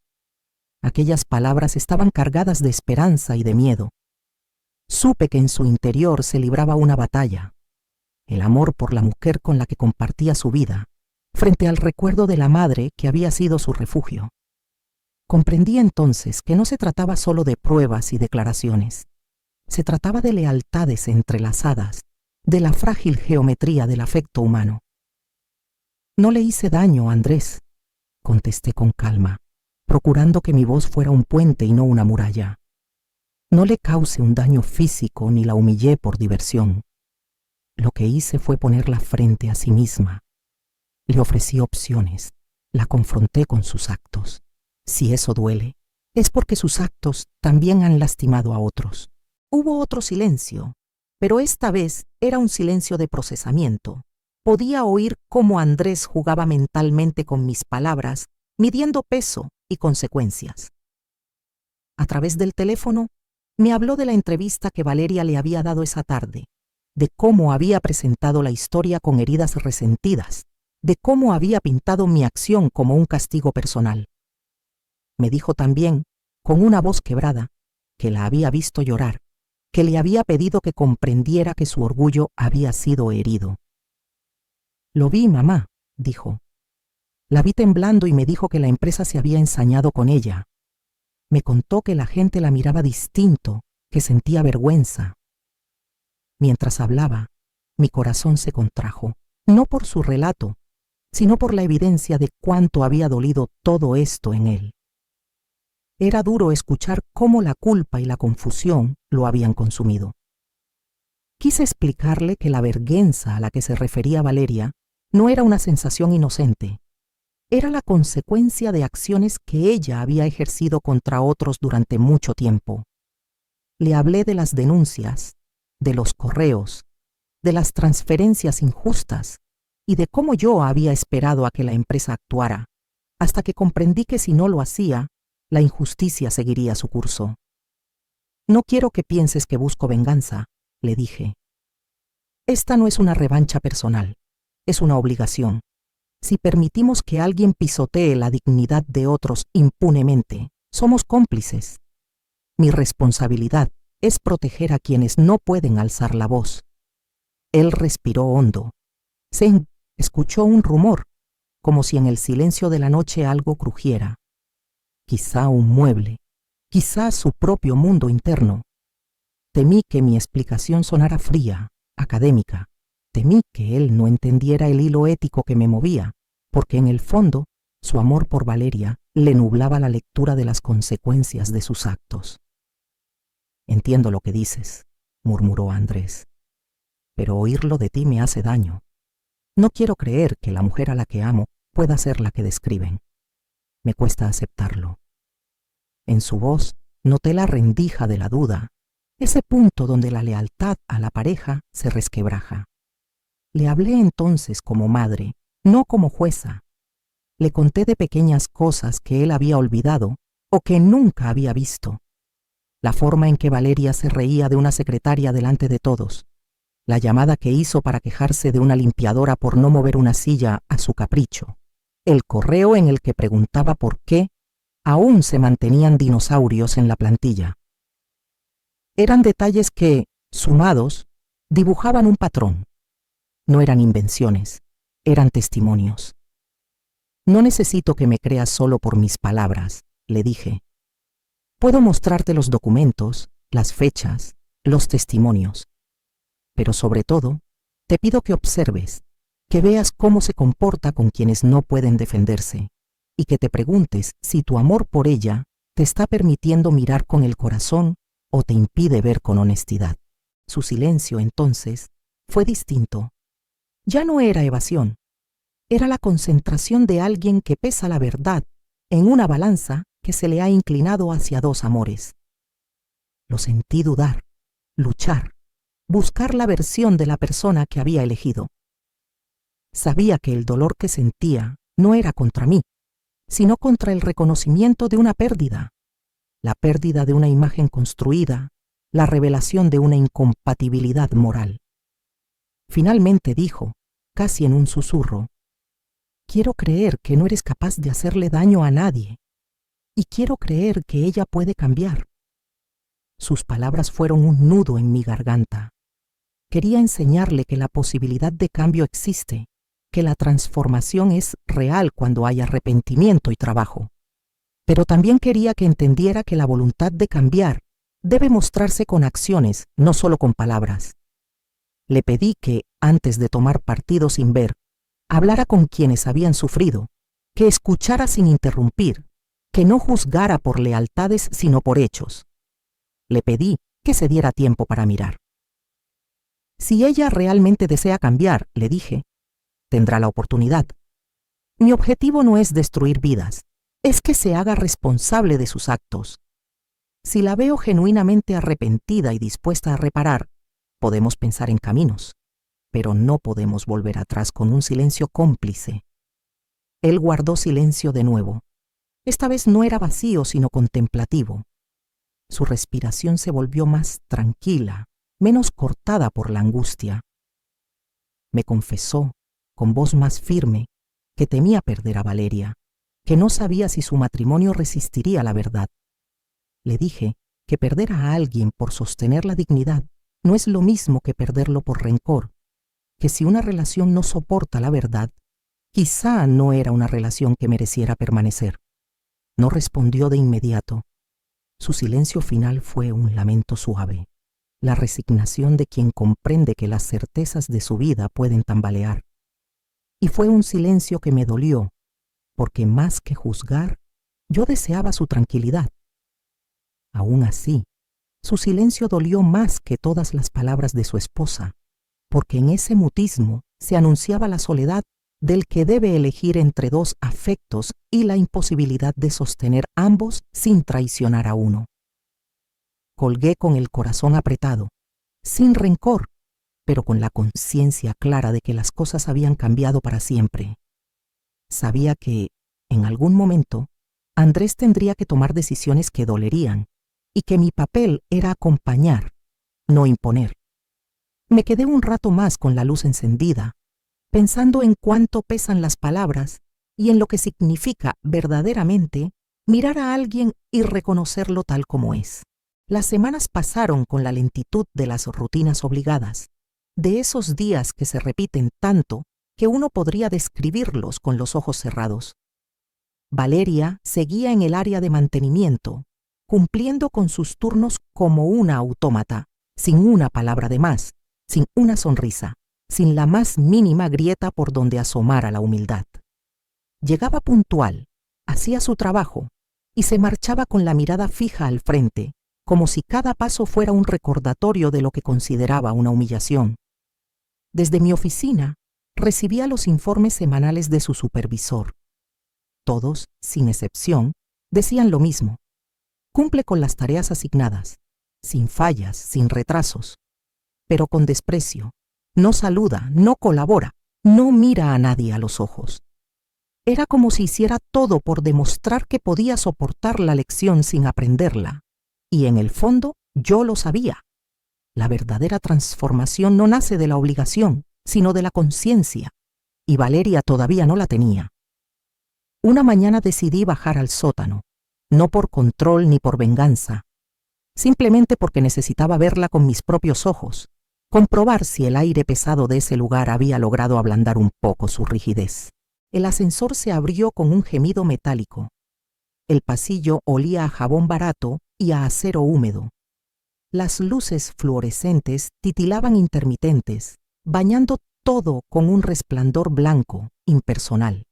Aquellas palabras estaban cargadas de esperanza y de miedo. Supe que en su interior se libraba una batalla, el amor por la mujer con la que compartía su vida, frente al recuerdo de la madre que había sido su refugio. Comprendí entonces que no se trataba solo de pruebas y declaraciones. Se trataba de lealtades entrelazadas, de la frágil geometría del afecto humano. «No le hice daño, Andrés», contesté con calma, procurando que mi voz fuera un puente y no una muralla. «No le cause un daño físico ni la humillé por diversión. Lo que hice fue ponerla frente a sí misma. Le ofrecí opciones, la confronté con sus actos. Si eso duele, es porque sus actos también han lastimado a otros». Hubo otro silencio, pero esta vez era un silencio de procesamiento. Podía oír cómo Andrés jugaba mentalmente con mis palabras, midiendo peso y consecuencias. A través del teléfono, me habló de la entrevista que Valeria le había dado esa tarde, de cómo había presentado la historia con heridas resentidas, de cómo había pintado mi acción como un castigo personal. Me dijo también, con una voz quebrada, que la había visto llorar, que le había pedido que comprendiera que su orgullo había sido herido. «Lo vi, mamá», dijo. «La vi temblando y me dijo que la empresa se había ensañado con ella. Me contó que la gente la miraba distinto, que sentía vergüenza. Mientras hablaba, mi corazón se contrajo, no por su relato, sino por la evidencia de cuánto había dolido todo esto en él. Era duro escuchar cómo la culpa y la confusión lo habían consumido. Quise explicarle que la vergüenza a la que se refería Valeria no era una sensación inocente. Era la consecuencia de acciones que ella había ejercido contra otros durante mucho tiempo. Le hablé de las denuncias, de los correos, de las transferencias injustas y de cómo yo había esperado a que la empresa actuara, hasta que comprendí que si no lo hacía, la injusticia seguiría su curso. No quiero que pienses que busco venganza, le dije. Esta no es una revancha personal, es una obligación. Si permitimos que alguien pisotee la dignidad de otros impunemente, somos cómplices. Mi responsabilidad es proteger a quienes no pueden alzar la voz. Él respiró hondo. Se escuchó un rumor, como si en el silencio de la noche algo crujiera. Quizá un mueble, quizá su propio mundo interno. Temí que mi explicación sonara fría, académica. Temí que él no entendiera el hilo ético que me movía, porque en el fondo, su amor por Valeria le nublaba la lectura de las consecuencias de sus actos. Entiendo lo que dices, murmuró Andrés, pero oírlo de ti me hace daño. No quiero creer que la mujer a la que amo pueda ser la que describen. Me cuesta aceptarlo. En su voz noté la rendija de la duda, ese punto donde la lealtad a la pareja se resquebraja. Le hablé entonces como madre, no como jueza. Le conté de pequeñas cosas que él había olvidado o que nunca había visto. La forma en que Valeria se reía de una secretaria delante de todos, la llamada que hizo para quejarse de una limpiadora por no mover una silla a su capricho, el correo en el que preguntaba por qué aún se mantenían dinosaurios en la plantilla. Eran detalles que, sumados, dibujaban un patrón. No eran invenciones, eran testimonios. No necesito que me creas solo por mis palabras, le dije. Puedo mostrarte los documentos, las fechas, los testimonios. Pero sobre todo, te pido que observes, que veas cómo se comporta con quienes no pueden defenderse, y que te preguntes si tu amor por ella te está permitiendo mirar con el corazón o te impide ver con honestidad. Su silencio, entonces, fue distinto. Ya no era evasión, era la concentración de alguien que pesa la verdad en una balanza que se le ha inclinado hacia dos amores. Lo sentí dudar, luchar, buscar la versión de la persona que había elegido. Sabía que el dolor que sentía no era contra mí, sino contra el reconocimiento de una pérdida, la pérdida de una imagen construida, la revelación de una incompatibilidad moral. Finalmente dijo, casi en un susurro, quiero creer que no eres capaz de hacerle daño a nadie, y quiero creer que ella puede cambiar. Sus palabras fueron un nudo en mi garganta. Quería enseñarle que la posibilidad de cambio existe, que la transformación es real cuando hay arrepentimiento y trabajo. Pero también quería que entendiera que la voluntad de cambiar debe mostrarse con acciones, no solo con palabras. Le pedí que, antes de tomar partido sin ver, hablara con quienes habían sufrido, que escuchara sin interrumpir, que no juzgara por lealtades sino por hechos. Le pedí que se diera tiempo para mirar. Si ella realmente desea cambiar, le dije, tendrá la oportunidad. Mi objetivo no es destruir vidas, es que se haga responsable de sus actos. Si la veo genuinamente arrepentida y dispuesta a reparar, podemos pensar en caminos, pero no podemos volver atrás con un silencio cómplice. Él guardó silencio de nuevo. Esta vez no era vacío, sino contemplativo. Su respiración se volvió más tranquila, menos cortada por la angustia. Me confesó, con voz más firme, que temía perder a Valeria, que no sabía si su matrimonio resistiría la verdad. Le dije que perder a alguien por sostener la dignidad no es lo mismo que perderlo por rencor, que si una relación no soporta la verdad, quizá no era una relación que mereciera permanecer. No respondió de inmediato. Su silencio final fue un lamento suave, la resignación de quien comprende que las certezas de su vida pueden tambalear. Y fue un silencio que me dolió, porque más que juzgar, yo deseaba su tranquilidad. Aún así, su silencio dolió más que todas las palabras de su esposa, porque en ese mutismo se anunciaba la soledad del que debe elegir entre dos afectos y la imposibilidad de sostener ambos sin traicionar a uno. Colgué con el corazón apretado, sin rencor, pero con la conciencia clara de que las cosas habían cambiado para siempre. Sabía que, en algún momento, Andrés tendría que tomar decisiones que dolerían, y que mi papel era acompañar, no imponer. Me quedé un rato más con la luz encendida, pensando en cuánto pesan las palabras y en lo que significa verdaderamente mirar a alguien y reconocerlo tal como es. Las semanas pasaron con la lentitud de las rutinas obligadas, de esos días que se repiten tanto que uno podría describirlos con los ojos cerrados. Valeria seguía en el área de mantenimiento, cumpliendo con sus turnos como una autómata, sin una palabra de más, sin una sonrisa, sin la más mínima grieta por donde asomara la humildad. Llegaba puntual, hacía su trabajo y se marchaba con la mirada fija al frente, como si cada paso fuera un recordatorio de lo que consideraba una humillación. Desde mi oficina, recibía los informes semanales de su supervisor. Todos, sin excepción, decían lo mismo. Cumple con las tareas asignadas, sin fallas, sin retrasos, pero con desprecio. No saluda, no colabora, no mira a nadie a los ojos. Era como si hiciera todo por demostrar que podía soportar la lección sin aprenderla. Y en el fondo, yo lo sabía. La verdadera transformación no nace de la obligación, sino de la conciencia, y Valeria todavía no la tenía. Una mañana decidí bajar al sótano, no por control ni por venganza, simplemente porque necesitaba verla con mis propios ojos, comprobar si el aire pesado de ese lugar había logrado ablandar un poco su rigidez. El ascensor se abrió con un gemido metálico. El pasillo olía a jabón barato y a acero húmedo. Las luces fluorescentes titilaban intermitentes, bañando todo con un resplandor blanco, impersonal.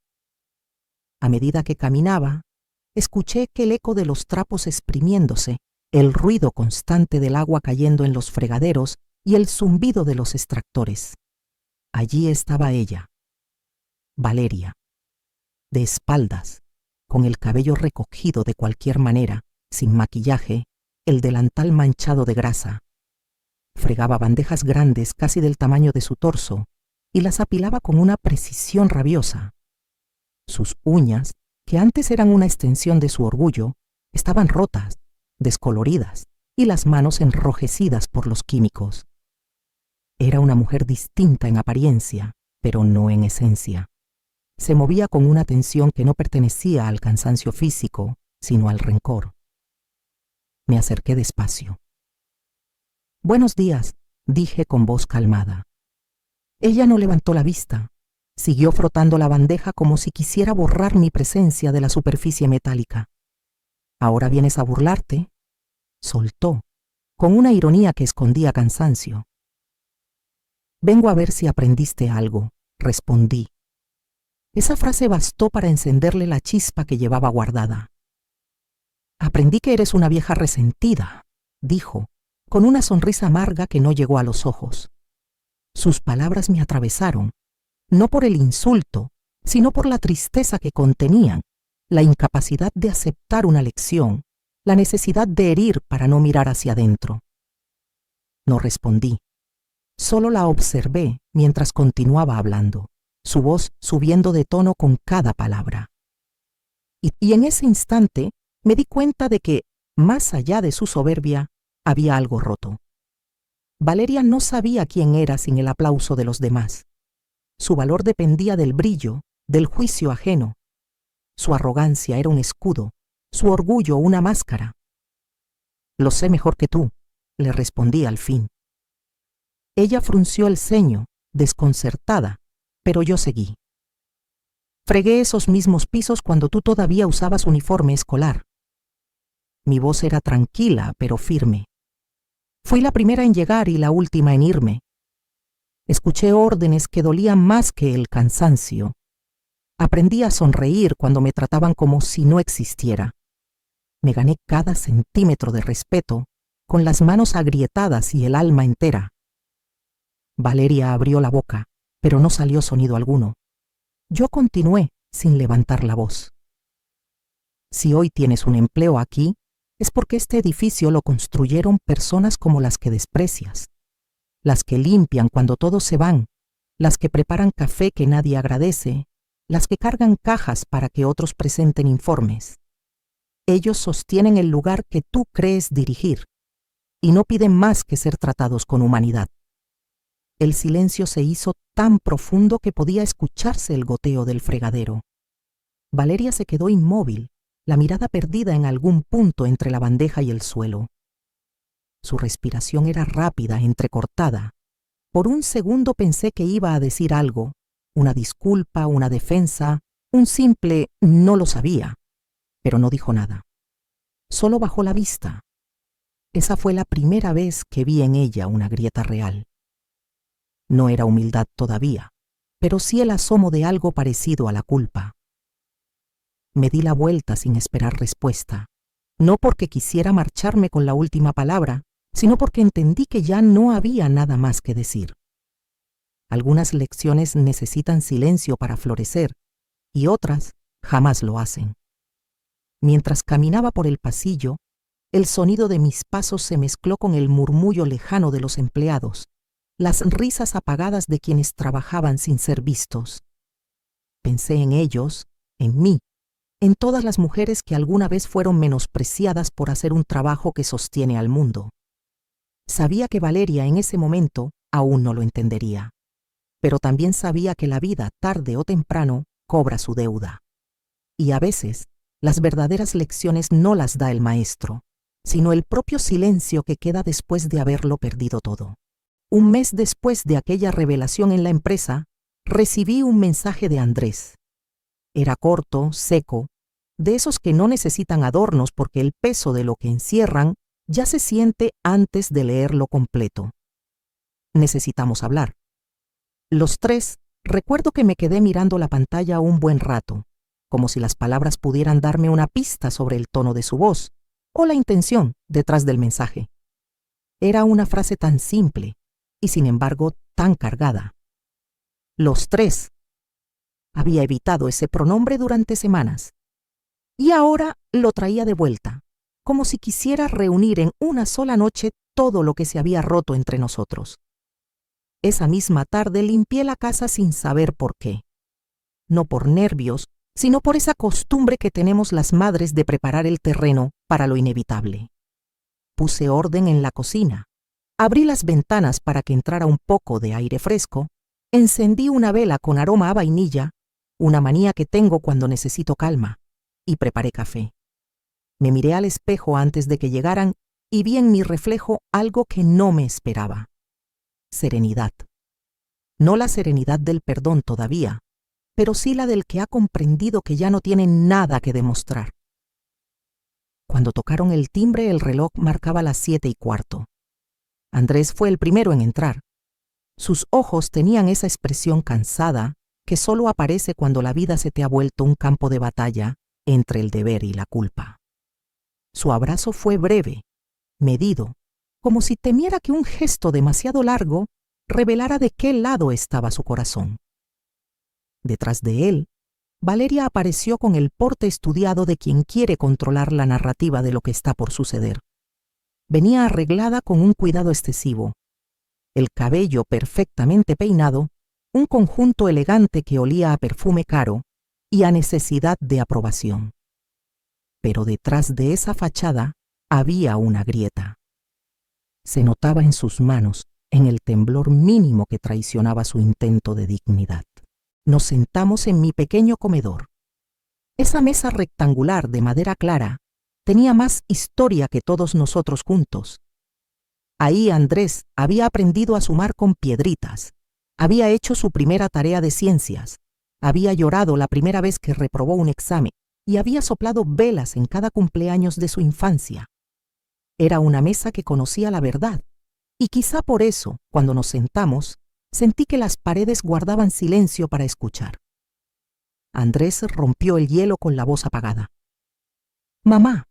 A medida que caminaba, escuché que el eco de los trapos exprimiéndose, el ruido constante del agua cayendo en los fregaderos y el zumbido de los extractores. Allí estaba ella, Valeria, de espaldas, con el cabello recogido de cualquier manera, sin maquillaje, el delantal manchado de grasa. Fregaba bandejas grandes casi del tamaño de su torso y las apilaba con una precisión rabiosa. Sus uñas, que antes eran una extensión de su orgullo, estaban rotas, descoloridas y las manos enrojecidas por los químicos. Era una mujer distinta en apariencia, pero no en esencia. Se movía con una tensión que no pertenecía al cansancio físico, sino al rencor. Me acerqué despacio. «Buenos días», dije con voz calmada. Ella no levantó la vista. Siguió frotando la bandeja como si quisiera borrar mi presencia de la superficie metálica. «¿Ahora vienes a burlarte?», soltó, con una ironía que escondía cansancio. «Vengo a ver si aprendiste algo», respondí. Esa frase bastó para encenderle la chispa que llevaba guardada. «Aprendí que eres una vieja resentida», dijo, con una sonrisa amarga que no llegó a los ojos. Sus palabras me atravesaron, no por el insulto, sino por la tristeza que contenían, la incapacidad de aceptar una lección, la necesidad de herir para no mirar hacia adentro. No respondí. Solo la observé mientras continuaba hablando, su voz subiendo de tono con cada palabra. Y en ese instante me di cuenta de que, más allá de su soberbia, había algo roto. Valeria no sabía quién era sin el aplauso de los demás. Su valor dependía del brillo, del juicio ajeno. Su arrogancia era un escudo, su orgullo una máscara. «Lo sé mejor que tú», le respondí al fin. Ella frunció el ceño, desconcertada, pero yo seguí. «Fregué esos mismos pisos cuando tú todavía usabas uniforme escolar. Mi voz era tranquila, pero firme. Fui la primera en llegar y la última en irme. Escuché órdenes que dolían más que el cansancio. Aprendí a sonreír cuando me trataban como si no existiera. Me gané cada centímetro de respeto, con las manos agrietadas y el alma entera. Valeria abrió la boca, pero no salió sonido alguno. Yo continué sin levantar la voz. Si hoy tienes un empleo aquí, es porque este edificio lo construyeron personas como las que desprecias. Las que limpian cuando todos se van, las que preparan café que nadie agradece, las que cargan cajas para que otros presenten informes. Ellos sostienen el lugar que tú crees dirigir y no piden más que ser tratados con humanidad. El silencio se hizo tan profundo que podía escucharse el goteo del fregadero. Valeria se quedó inmóvil, la mirada perdida en algún punto entre la bandeja y el suelo. Su respiración era rápida, entrecortada. Por un segundo pensé que iba a decir algo, una disculpa, una defensa, un simple no lo sabía, pero no dijo nada. Solo bajó la vista. Esa fue la primera vez que vi en ella una grieta real. No era humildad todavía, pero sí el asomo de algo parecido a la culpa. Me di la vuelta sin esperar respuesta, no porque quisiera marcharme con la última palabra, sino porque entendí que ya no había nada más que decir. Algunas lecciones necesitan silencio para florecer y otras jamás lo hacen. Mientras caminaba por el pasillo, el sonido de mis pasos se mezcló con el murmullo lejano de los empleados, las risas apagadas de quienes trabajaban sin ser vistos. Pensé en ellos, en mí, en todas las mujeres que alguna vez fueron menospreciadas por hacer un trabajo que sostiene al mundo. Sabía que Valeria en ese momento aún no lo entendería, pero también sabía que la vida, tarde o temprano, cobra su deuda. Y a veces, las verdaderas lecciones no las da el maestro, sino el propio silencio que queda después de haberlo perdido todo. Un mes después de aquella revelación en la empresa, recibí un mensaje de Andrés. Era corto, seco, de esos que no necesitan adornos porque el peso de lo que encierran ya se siente antes de leerlo completo. Necesitamos hablar. Los tres, recuerdo que me quedé mirando la pantalla un buen rato, como si las palabras pudieran darme una pista sobre el tono de su voz o la intención detrás del mensaje. Era una frase tan simple y sin embargo tan cargada. Los tres. Había evitado ese pronombre durante semanas y ahora lo traía de vuelta, como si quisiera reunir en una sola noche todo lo que se había roto entre nosotros. Esa misma tarde limpié la casa sin saber por qué. No por nervios, sino por esa costumbre que tenemos las madres de preparar el terreno para lo inevitable. Puse orden en la cocina, abrí las ventanas para que entrara un poco de aire fresco, encendí una vela con aroma a vainilla, una manía que tengo cuando necesito calma, y preparé café. Me miré al espejo antes de que llegaran y vi en mi reflejo algo que no me esperaba. Serenidad. No la serenidad del perdón todavía, pero sí la del que ha comprendido que ya no tiene nada que demostrar. Cuando tocaron el timbre, el reloj marcaba las 7:15. Andrés fue el primero en entrar. Sus ojos tenían esa expresión cansada que solo aparece cuando la vida se te ha vuelto un campo de batalla entre el deber y la culpa. Su abrazo fue breve, medido, como si temiera que un gesto demasiado largo revelara de qué lado estaba su corazón. Detrás de él, Valeria apareció con el porte estudiado de quien quiere controlar la narrativa de lo que está por suceder. Venía arreglada con un cuidado excesivo, el cabello perfectamente peinado, un conjunto elegante que olía a perfume caro y a necesidad de aprobación. Pero detrás de esa fachada había una grieta. Se notaba en sus manos, en el temblor mínimo que traicionaba su intento de dignidad. Nos sentamos en mi pequeño comedor. Esa mesa rectangular de madera clara tenía más historia que todos nosotros juntos. Ahí Andrés había aprendido a sumar con piedritas, había hecho su primera tarea de ciencias, había llorado la primera vez que reprobó un examen y había soplado velas en cada cumpleaños de su infancia. Era una mesa que conocía la verdad, y quizá por eso, cuando nos sentamos, sentí que las paredes guardaban silencio para escuchar. Andrés rompió el hielo con la voz apagada. «Mamá»,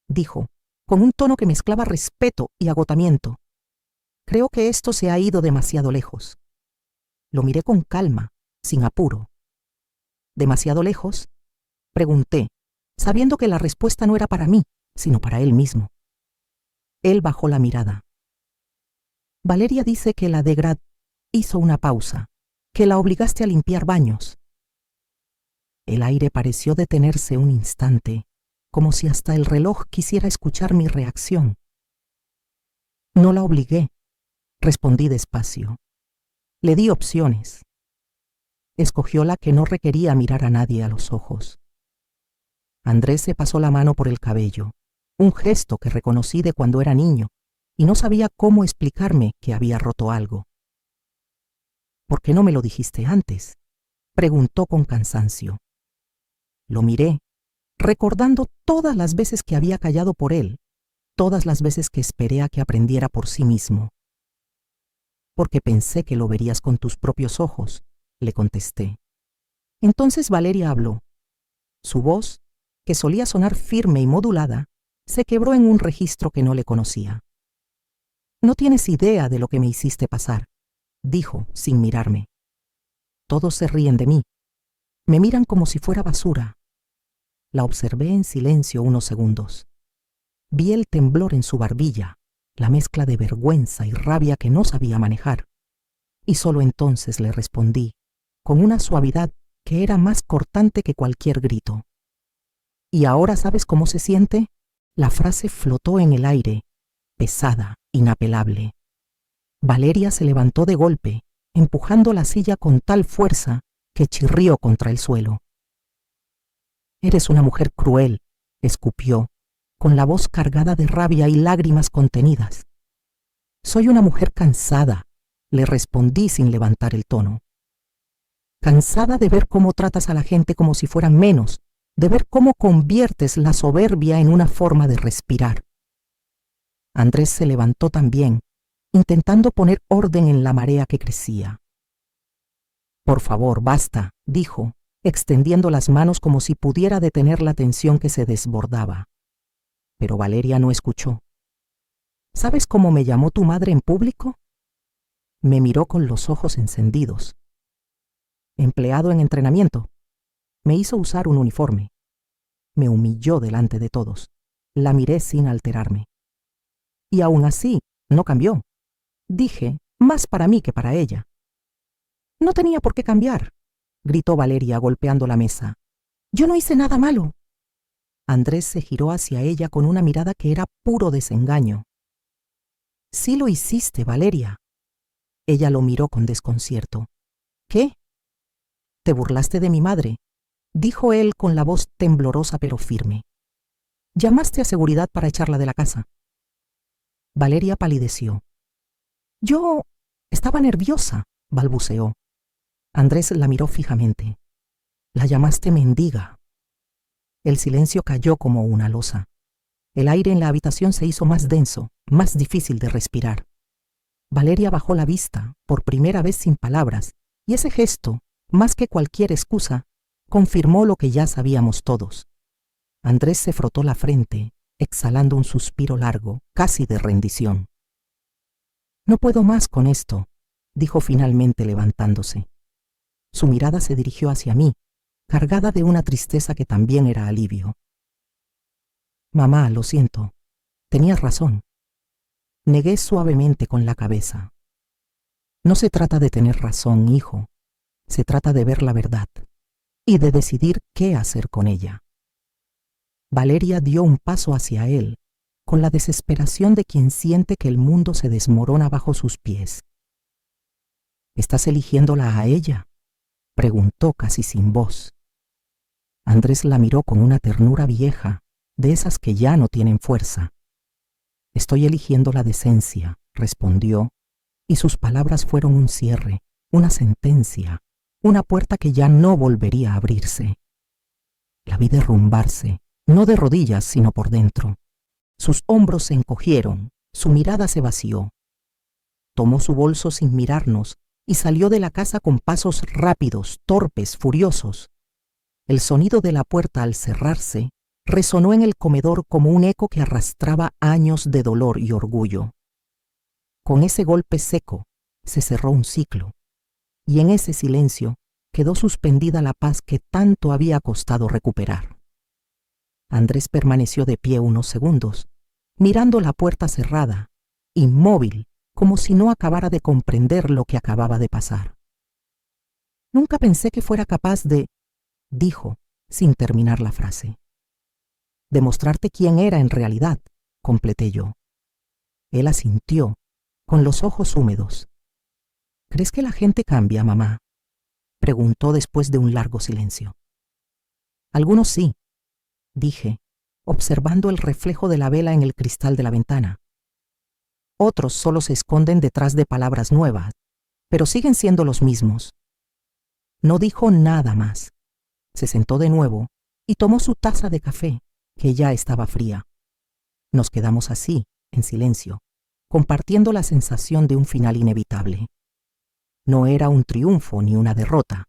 dijo, con un tono que mezclaba respeto y agotamiento. «Creo que esto se ha ido demasiado lejos». Lo miré con calma, sin apuro. «¿Demasiado lejos?», pregunté, sabiendo que la respuesta no era para mí, sino para él mismo. Él bajó la mirada. «Valeria dice que la Degrad hizo una pausa, que la obligaste a limpiar baños». El aire pareció detenerse un instante, como si hasta el reloj quisiera escuchar mi reacción. «No la obligué», respondí despacio. «Le di opciones». Escogió la que no requería mirar a nadie a los ojos. Andrés se pasó la mano por el cabello, un gesto que reconocí de cuando era niño, y no sabía cómo explicarme que había roto algo. «¿Por qué no me lo dijiste antes?», preguntó con cansancio. Lo miré, recordando todas las veces que había callado por él, todas las veces que esperé a que aprendiera por sí mismo. «Porque pensé que lo verías con tus propios ojos», le contesté. Entonces Valeria habló. Su voz, que solía sonar firme y modulada, se quebró en un registro que no le conocía. «No tienes idea de lo que me hiciste pasar», dijo sin mirarme. «Todos se ríen de mí. Me miran como si fuera basura». La observé en silencio unos segundos. Vi el temblor en su barbilla, la mezcla de vergüenza y rabia que no sabía manejar. Y solo entonces le respondí, con una suavidad que era más cortante que cualquier grito. «¿Y ahora sabes cómo se siente?». La frase flotó en el aire, pesada, inapelable. Valeria se levantó de golpe, empujando la silla con tal fuerza que chirrió contra el suelo. «Eres una mujer cruel», escupió, con la voz cargada de rabia y lágrimas contenidas. «Soy una mujer cansada», le respondí sin levantar el tono. «Cansada de ver cómo tratas a la gente como si fueran menos, de ver cómo conviertes la soberbia en una forma de respirar». Andrés se levantó también, intentando poner orden en la marea que crecía. «Por favor, basta», dijo, extendiendo las manos como si pudiera detener la tensión que se desbordaba. Pero Valeria no escuchó. «¿Sabes cómo me llamó tu madre en público?». Me miró con los ojos encendidos. «Empleado en entrenamiento». Me hizo usar un uniforme. Me humilló delante de todos. La miré sin alterarme. Y aún así, no cambió. Dije, más para mí que para ella. «No tenía por qué cambiar», gritó Valeria golpeando la mesa. «Yo no hice nada malo». Andrés se giró hacia ella con una mirada que era puro desengaño. «Sí lo hiciste, Valeria». Ella lo miró con desconcierto. «¿Qué?». «Te burlaste de mi madre», dijo él con la voz temblorosa pero firme. «Llamaste a seguridad para echarla de la casa». Valeria palideció. «Yo estaba nerviosa», balbuceó. Andrés la miró fijamente. «La llamaste mendiga». El silencio cayó como una losa. El aire en la habitación se hizo más denso, más difícil de respirar. Valeria bajó la vista, por primera vez sin palabras, y ese gesto, más que cualquier excusa, confirmó lo que ya sabíamos todos. Andrés se frotó la frente, exhalando un suspiro largo, casi de rendición. «No puedo más con esto», dijo finalmente levantándose. Su mirada se dirigió hacia mí, cargada de una tristeza que también era alivio. «Mamá, lo siento. Tenías razón». Negué suavemente con la cabeza. «No se trata de tener razón, hijo. Se trata de ver la verdad y de decidir qué hacer con ella». Valeria dio un paso hacia él, con la desesperación de quien siente que el mundo se desmorona bajo sus pies. «¿Estás eligiéndola a ella?», preguntó casi sin voz. Andrés la miró con una ternura vieja, de esas que ya no tienen fuerza. «Estoy eligiendo la decencia», respondió, y sus palabras fueron un cierre, una sentencia, una puerta que ya no volvería a abrirse. La vi derrumbarse, no de rodillas, sino por dentro. Sus hombros se encogieron, su mirada se vació. Tomó su bolso sin mirarnos y salió de la casa con pasos rápidos, torpes, furiosos. El sonido de la puerta al cerrarse resonó en el comedor como un eco que arrastraba años de dolor y orgullo. Con ese golpe seco se cerró un ciclo, y en ese silencio quedó suspendida la paz que tanto había costado recuperar. Andrés permaneció de pie unos segundos, mirando la puerta cerrada, inmóvil, como si no acabara de comprender lo que acababa de pasar. Nunca pensé que fuera capaz de, dijo, sin terminar la frase. Demostrarte quién era en realidad, completé yo. Él asintió, con los ojos húmedos. ¿Crees que la gente cambia, mamá?, preguntó después de un largo silencio. Algunos sí, dije, observando el reflejo de la vela en el cristal de la ventana. Otros solo se esconden detrás de palabras nuevas, pero siguen siendo los mismos. No dijo nada más. Se sentó de nuevo y tomó su taza de café, que ya estaba fría. Nos quedamos así, en silencio, compartiendo la sensación de un final inevitable. No era un triunfo ni una derrota.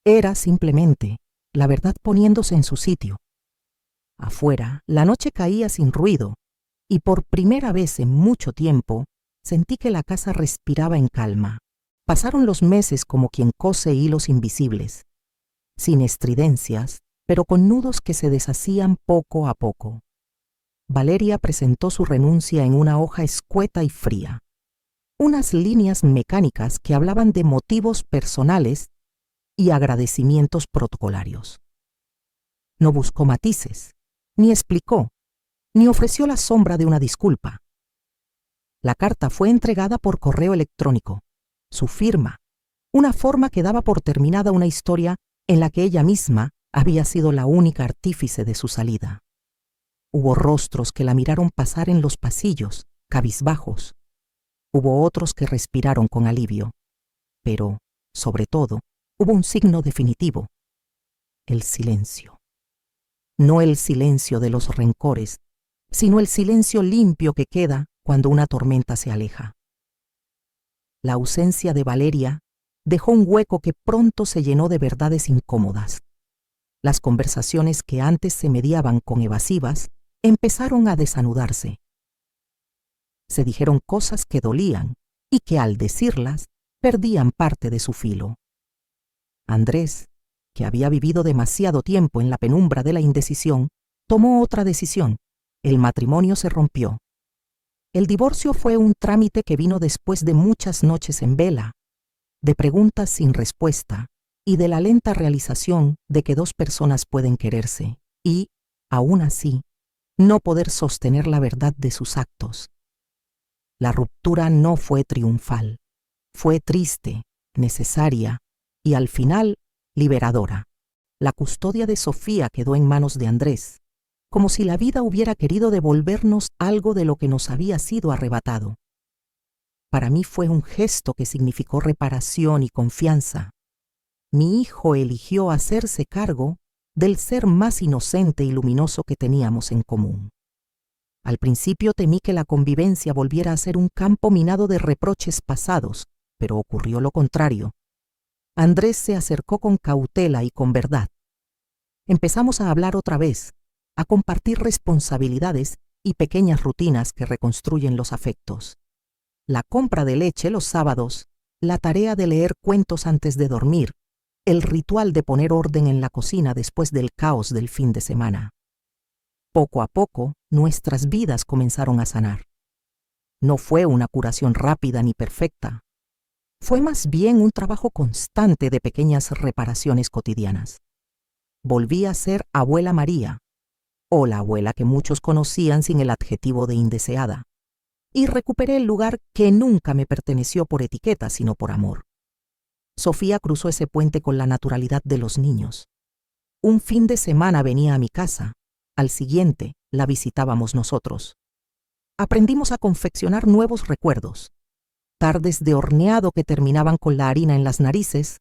Era simplemente la verdad poniéndose en su sitio. Afuera, la noche caía sin ruido, y por primera vez en mucho tiempo sentí que la casa respiraba en calma. Pasaron los meses como quien cose hilos invisibles, sin estridencias, pero con nudos que se deshacían poco a poco. Valeria presentó su renuncia en una hoja escueta y fría. Unas líneas mecánicas que hablaban de motivos personales y agradecimientos protocolarios. No buscó matices, ni explicó, ni ofreció la sombra de una disculpa. La carta fue entregada por correo electrónico, su firma, una forma que daba por terminada una historia en la que ella misma había sido la única artífice de su salida. Hubo rostros que la miraron pasar en los pasillos, cabizbajos. Hubo otros que respiraron con alivio. Pero, sobre todo, hubo un signo definitivo: el silencio. No el silencio de los rencores, sino el silencio limpio que queda cuando una tormenta se aleja. La ausencia de Valeria dejó un hueco que pronto se llenó de verdades incómodas. Las conversaciones que antes se mediaban con evasivas empezaron a desanudarse. Se dijeron cosas que dolían y que al decirlas perdían parte de su filo. Andrés, que había vivido demasiado tiempo en la penumbra de la indecisión, tomó otra decisión. El matrimonio se rompió. El divorcio fue un trámite que vino después de muchas noches en vela, de preguntas sin respuesta y de la lenta realización de que dos personas pueden quererse y, aún así, no poder sostener la verdad de sus actos. La ruptura no fue triunfal, fue triste, necesaria y, al final, liberadora. La custodia de Sofía quedó en manos de Andrés, como si la vida hubiera querido devolvernos algo de lo que nos había sido arrebatado. Para mí fue un gesto que significó reparación y confianza. Mi hijo eligió hacerse cargo del ser más inocente y luminoso que teníamos en común. Al principio temí que la convivencia volviera a ser un campo minado de reproches pasados, pero ocurrió lo contrario. Andrés se acercó con cautela y con verdad. Empezamos a hablar otra vez, a compartir responsabilidades y pequeñas rutinas que reconstruyen los afectos. La compra de leche los sábados, la tarea de leer cuentos antes de dormir, el ritual de poner orden en la cocina después del caos del fin de semana. Poco a poco, nuestras vidas comenzaron a sanar. No fue una curación rápida ni perfecta. Fue más bien un trabajo constante de pequeñas reparaciones cotidianas. Volví a ser abuela María, o la abuela que muchos conocían sin el adjetivo de indeseada, y recuperé el lugar que nunca me perteneció por etiqueta, sino por amor. Sofía cruzó ese puente con la naturalidad de los niños. Un fin de semana venía a mi casa, al siguiente la visitábamos nosotros. Aprendimos a confeccionar nuevos recuerdos, tardes de horneado que terminaban con la harina en las narices,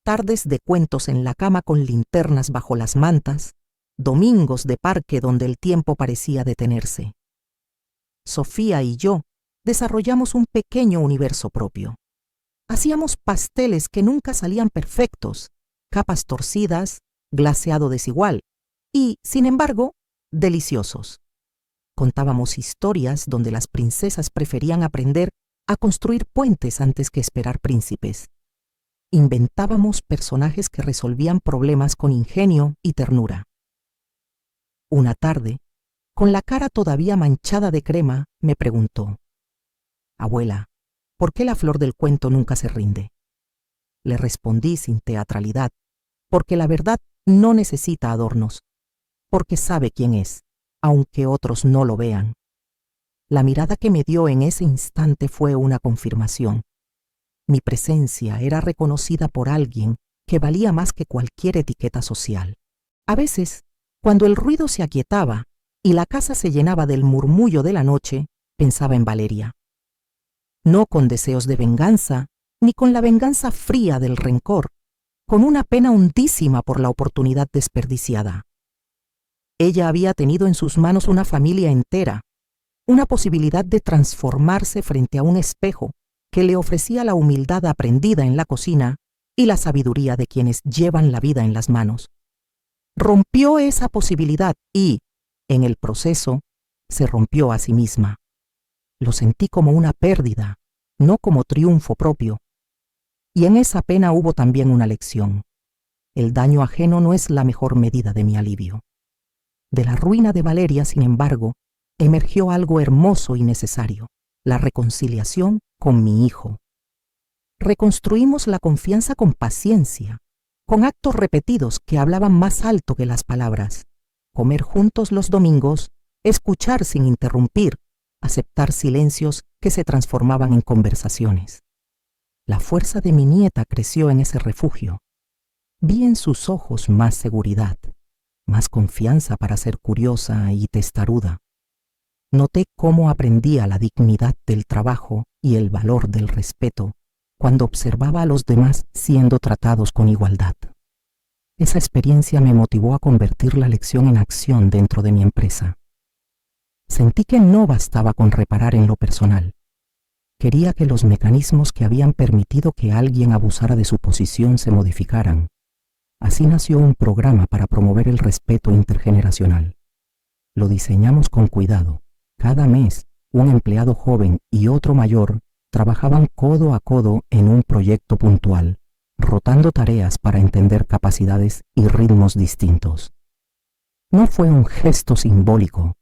tardes de cuentos en la cama con linternas bajo las mantas, domingos de parque donde el tiempo parecía detenerse. Sofía y yo desarrollamos un pequeño universo propio. Hacíamos pasteles que nunca salían perfectos, capas torcidas, glaseado desigual y, sin embargo, deliciosos. Contábamos historias donde las princesas preferían aprender a construir puentes antes que esperar príncipes. Inventábamos personajes que resolvían problemas con ingenio y ternura. Una tarde, con la cara todavía manchada de crema, me preguntó: «Abuela, ¿por qué la flor del cuento nunca se rinde?». Le respondí sin teatralidad: «Porque la verdad no necesita adornos, porque sabe quién es, aunque otros no lo vean». La mirada que me dio en ese instante fue una confirmación. Mi presencia era reconocida por alguien que valía más que cualquier etiqueta social. A veces, cuando el ruido se aquietaba y la casa se llenaba del murmullo de la noche, pensaba en Valeria. No con deseos de venganza, ni con la venganza fría del rencor, con una pena hondísima por la oportunidad desperdiciada. Ella había tenido en sus manos una familia entera, una posibilidad de transformarse frente a un espejo que le ofrecía la humildad aprendida en la cocina y la sabiduría de quienes llevan la vida en las manos. Rompió esa posibilidad y, en el proceso, se rompió a sí misma. Lo sentí como una pérdida, no como triunfo propio. Y en esa pena hubo también una lección. El daño ajeno no es la mejor medida de mi alivio. De la ruina de Valeria, sin embargo, emergió algo hermoso y necesario: la reconciliación con mi hijo. Reconstruimos la confianza con paciencia, con actos repetidos que hablaban más alto que las palabras. Comer juntos los domingos, escuchar sin interrumpir, aceptar silencios que se transformaban en conversaciones. La fuerza de mi nieta creció en ese refugio. Vi en sus ojos más seguridad, más confianza para ser curiosa y testaruda. Noté cómo aprendía la dignidad del trabajo y el valor del respeto cuando observaba a los demás siendo tratados con igualdad. Esa experiencia me motivó a convertir la lección en acción dentro de mi empresa. Sentí que no bastaba con reparar en lo personal. Quería que los mecanismos que habían permitido que alguien abusara de su posición se modificaran. Así nació un programa para promover el respeto intergeneracional. Lo diseñamos con cuidado. Cada mes, un empleado joven y otro mayor trabajaban codo a codo en un proyecto puntual, rotando tareas para entender capacidades y ritmos distintos. No fue un gesto simbólico,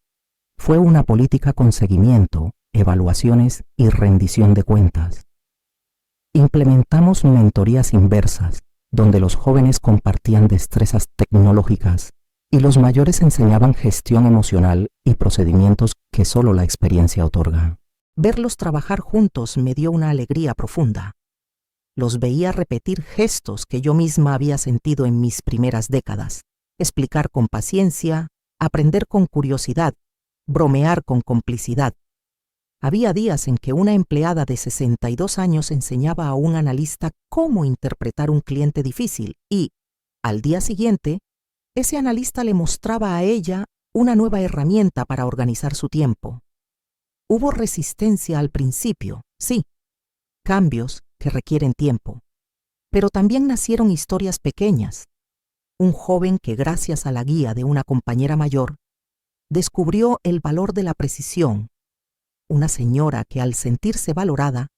fue una política con seguimiento, evaluaciones y rendición de cuentas. Implementamos mentorías inversas, donde los jóvenes compartían destrezas tecnológicas y los mayores enseñaban gestión emocional y procedimientos que solo la experiencia otorga. Verlos trabajar juntos me dio una alegría profunda. Los veía repetir gestos que yo misma había sentido en mis primeras décadas, explicar con paciencia, aprender con curiosidad, bromear con complicidad. Había días en que una empleada de 62 años enseñaba a un analista cómo interpretar un cliente difícil y, al día siguiente, ese analista le mostraba a ella una nueva herramienta para organizar su tiempo. Hubo resistencia al principio, sí, cambios que requieren tiempo, pero también nacieron historias pequeñas. Un joven que, gracias a la guía de una compañera mayor, descubrió el valor de la precisión. Una señora que, al sentirse valorada,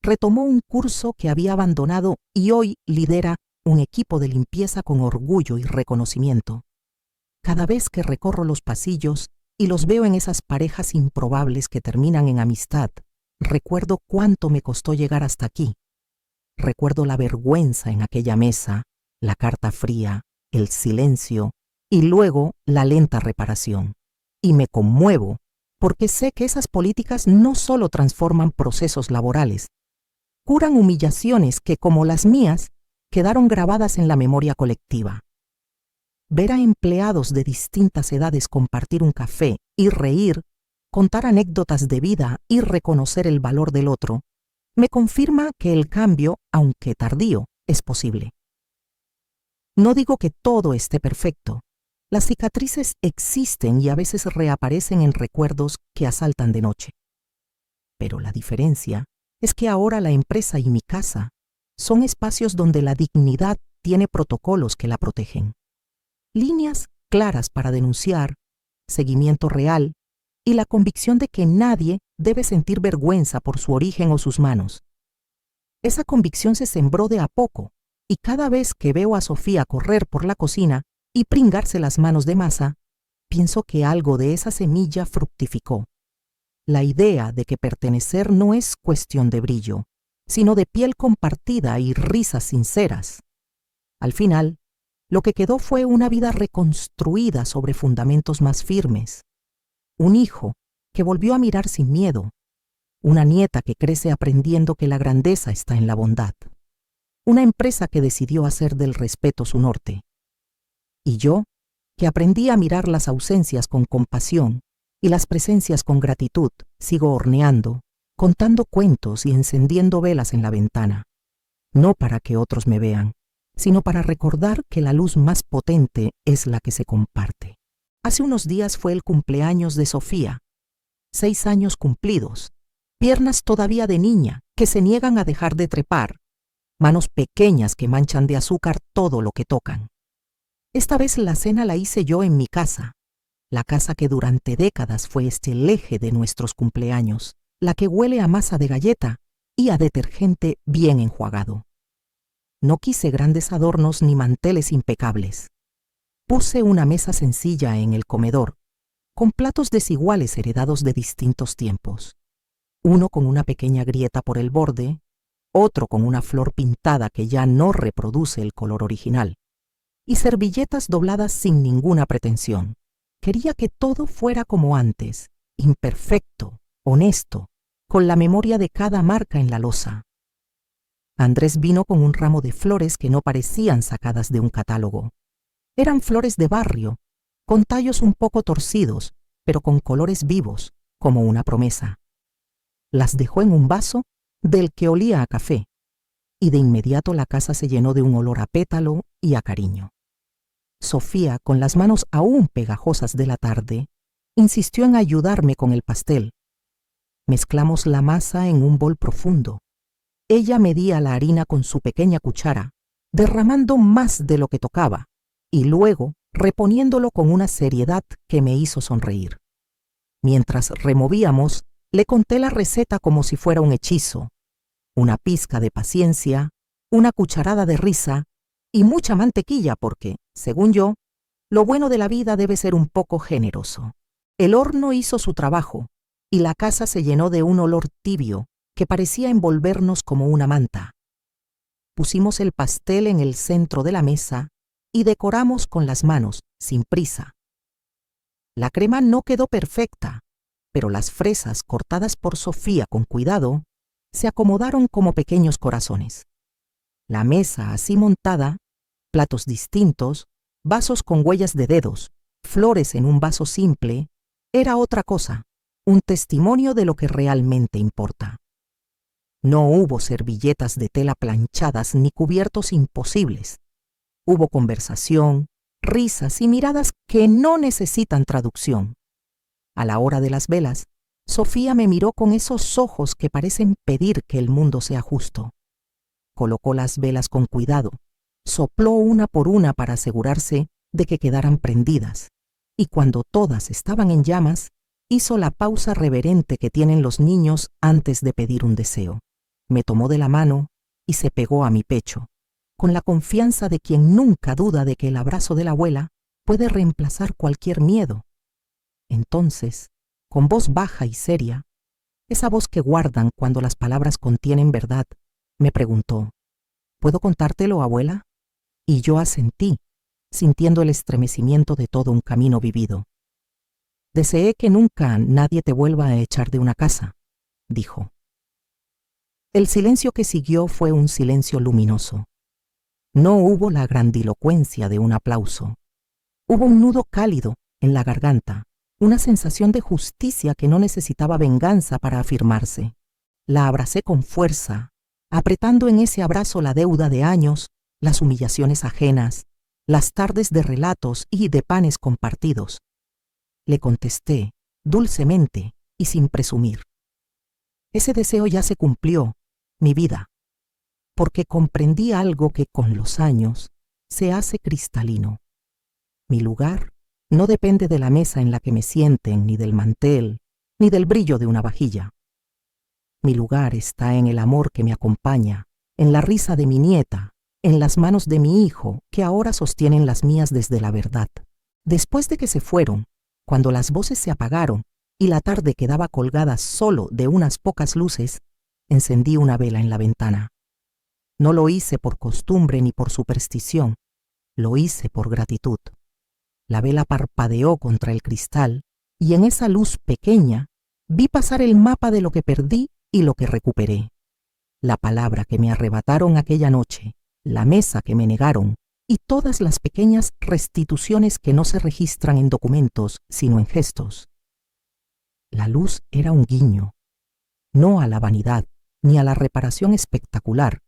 retomó un curso que había abandonado y hoy lidera un equipo de limpieza con orgullo y reconocimiento. Cada vez que recorro los pasillos y los veo en esas parejas improbables que terminan en amistad, recuerdo cuánto me costó llegar hasta aquí. Recuerdo la vergüenza en aquella mesa, la carta fría, el silencio y luego la lenta reparación. Y me conmuevo porque sé que esas políticas no solo transforman procesos laborales, curan humillaciones que, como las mías, quedaron grabadas en la memoria colectiva. Ver a empleados de distintas edades compartir un café y reír, contar anécdotas de vida y reconocer el valor del otro, me confirma que el cambio, aunque tardío, es posible. No digo que todo esté perfecto. Las cicatrices existen y a veces reaparecen en recuerdos que asaltan de noche. Pero la diferencia es que ahora la empresa y mi casa son espacios donde la dignidad tiene protocolos que la protegen. Líneas claras para denunciar, seguimiento real y la convicción de que nadie debe sentir vergüenza por su origen o sus manos. Esa convicción se sembró de a poco y cada vez que veo a Sofía correr por la cocina y pringarse las manos de masa, pienso que algo de esa semilla fructificó. La idea de que pertenecer no es cuestión de brillo, sino de piel compartida y risas sinceras. Al final, lo que quedó fue una vida reconstruida sobre fundamentos más firmes. Un hijo que volvió a mirar sin miedo. Una nieta que crece aprendiendo que la grandeza está en la bondad. Una empresa que decidió hacer del respeto su norte. Y yo, que aprendí a mirar las ausencias con compasión y las presencias con gratitud, sigo horneando, contando cuentos y encendiendo velas en la ventana. No para que otros me vean, sino para recordar que la luz más potente es la que se comparte. Hace unos días fue el cumpleaños de Sofía. 6 años cumplidos, piernas todavía de niña que se niegan a dejar de trepar, manos pequeñas que manchan de azúcar todo lo que tocan. Esta vez la cena la hice yo en mi casa, la casa que durante décadas fue el eje de nuestros cumpleaños, la que huele a masa de galleta y a detergente bien enjuagado. No quise grandes adornos ni manteles impecables. Puse una mesa sencilla en el comedor, con platos desiguales heredados de distintos tiempos. Uno con una pequeña grieta por el borde, otro con una flor pintada que ya no reproduce el color original, y servilletas dobladas sin ninguna pretensión. Quería que todo fuera como antes, imperfecto, honesto, con la memoria de cada marca en la loza. Andrés vino con un ramo de flores que no parecían sacadas de un catálogo. Eran flores de barrio, con tallos un poco torcidos, pero con colores vivos, como una promesa. Las dejó en un vaso del que olía a café, y de inmediato la casa se llenó de un olor a pétalo y a cariño. Sofía, con las manos aún pegajosas de la tarde, insistió en ayudarme con el pastel. Mezclamos la masa en un bol profundo. Ella medía la harina con su pequeña cuchara, derramando más de lo que tocaba, y luego reponiéndolo con una seriedad que me hizo sonreír. Mientras removíamos, le conté la receta como si fuera un hechizo. Una pizca de paciencia, una cucharada de risa y mucha mantequilla porque, según yo, lo bueno de la vida debe ser un poco generoso. El horno hizo su trabajo y la casa se llenó de un olor tibio que parecía envolvernos como una manta. Pusimos el pastel en el centro de la mesa y decoramos con las manos, sin prisa. La crema no quedó perfecta, pero las fresas cortadas por Sofía con cuidado se acomodaron como pequeños corazones. La mesa así montada, platos distintos, vasos con huellas de dedos, flores en un vaso simple, era otra cosa, un testimonio de lo que realmente importa. No hubo servilletas de tela planchadas ni cubiertos imposibles. Hubo conversación, risas y miradas que no necesitan traducción. A la hora de las velas, Sofía me miró con esos ojos que parecen pedir que el mundo sea justo. Colocó las velas con cuidado, sopló una por una para asegurarse de que quedaran prendidas, y cuando todas estaban en llamas, hizo la pausa reverente que tienen los niños antes de pedir un deseo. Me tomó de la mano y se pegó a mi pecho, con la confianza de quien nunca duda de que el abrazo de la abuela puede reemplazar cualquier miedo. Entonces, con voz baja y seria, esa voz que guardan cuando las palabras contienen verdad, me preguntó, ¿puedo contártelo, abuela? Y yo asentí, sintiendo el estremecimiento de todo un camino vivido. Deseé que nunca nadie te vuelva a echar de una casa, dijo. El silencio que siguió fue un silencio luminoso. No hubo la grandilocuencia de un aplauso. Hubo un nudo cálido en la garganta, una sensación de justicia que no necesitaba venganza para afirmarse. La abracé con fuerza, apretando en ese abrazo la deuda de años, las humillaciones ajenas, las tardes de relatos y de panes compartidos. Le contesté, dulcemente y sin presumir. Ese deseo ya se cumplió, mi vida, porque comprendí algo que con los años se hace cristalino. Mi lugar no depende de la mesa en la que me sienten, ni del mantel, ni del brillo de una vajilla. Mi lugar está en el amor que me acompaña, en la risa de mi nieta, en las manos de mi hijo, que ahora sostienen las mías desde la verdad. Después de que se fueron, cuando las voces se apagaron y la tarde quedaba colgada solo de unas pocas luces, encendí una vela en la ventana. No lo hice por costumbre ni por superstición, lo hice por gratitud. La vela parpadeó contra el cristal y en esa luz pequeña vi pasar el mapa de lo que perdí y lo que recuperé. La palabra que me arrebataron aquella noche, la mesa que me negaron y todas las pequeñas restituciones que no se registran en documentos, sino en gestos. La luz era un guiño, no a la vanidad ni a la reparación espectacular,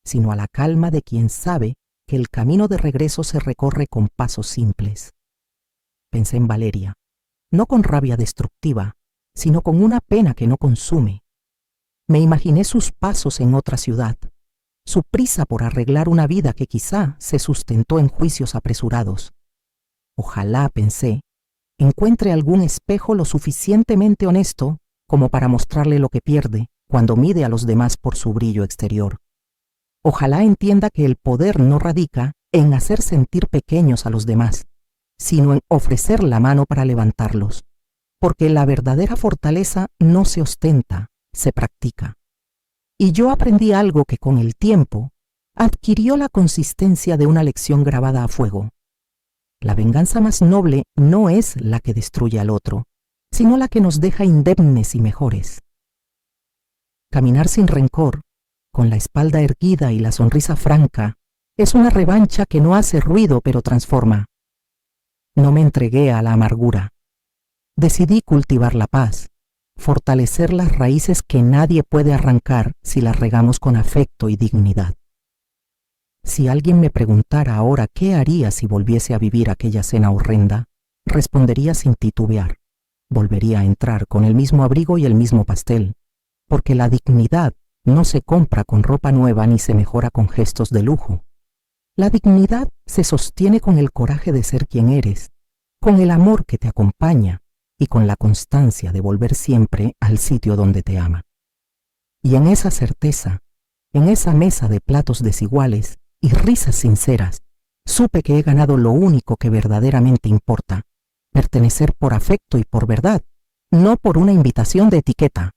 sino a la calma de quien sabe que el camino de regreso se recorre con pasos simples. Pensé en Valeria, no con rabia destructiva, sino con una pena que no consume. Me imaginé sus pasos en otra ciudad, su prisa por arreglar una vida que quizá se sustentó en juicios apresurados. Ojalá, pensé, encuentre algún espejo lo suficientemente honesto como para mostrarle lo que pierde cuando mide a los demás por su brillo exterior. Ojalá entienda que el poder no radica en hacer sentir pequeños a los demás, sino en ofrecer la mano para levantarlos, porque la verdadera fortaleza no se ostenta, se practica. Y yo aprendí algo que con el tiempo adquirió la consistencia de una lección grabada a fuego. La venganza más noble no es la que destruye al otro, sino la que nos deja indemnes y mejores. Caminar sin rencor, con la espalda erguida y la sonrisa franca, es una revancha que no hace ruido pero transforma. No me entregué a la amargura. Decidí cultivar la paz, fortalecer las raíces que nadie puede arrancar si las regamos con afecto y dignidad. Si alguien me preguntara ahora qué haría si volviese a vivir aquella cena horrenda, respondería sin titubear. Volvería a entrar con el mismo abrigo y el mismo pastel, porque la dignidad no se compra con ropa nueva ni se mejora con gestos de lujo. La dignidad se sostiene con el coraje de ser quien eres, con el amor que te acompaña y con la constancia de volver siempre al sitio donde te ama. Y en esa certeza, en esa mesa de platos desiguales y risas sinceras, supe que he ganado lo único que verdaderamente importa, pertenecer por afecto y por verdad, no por una invitación de etiqueta.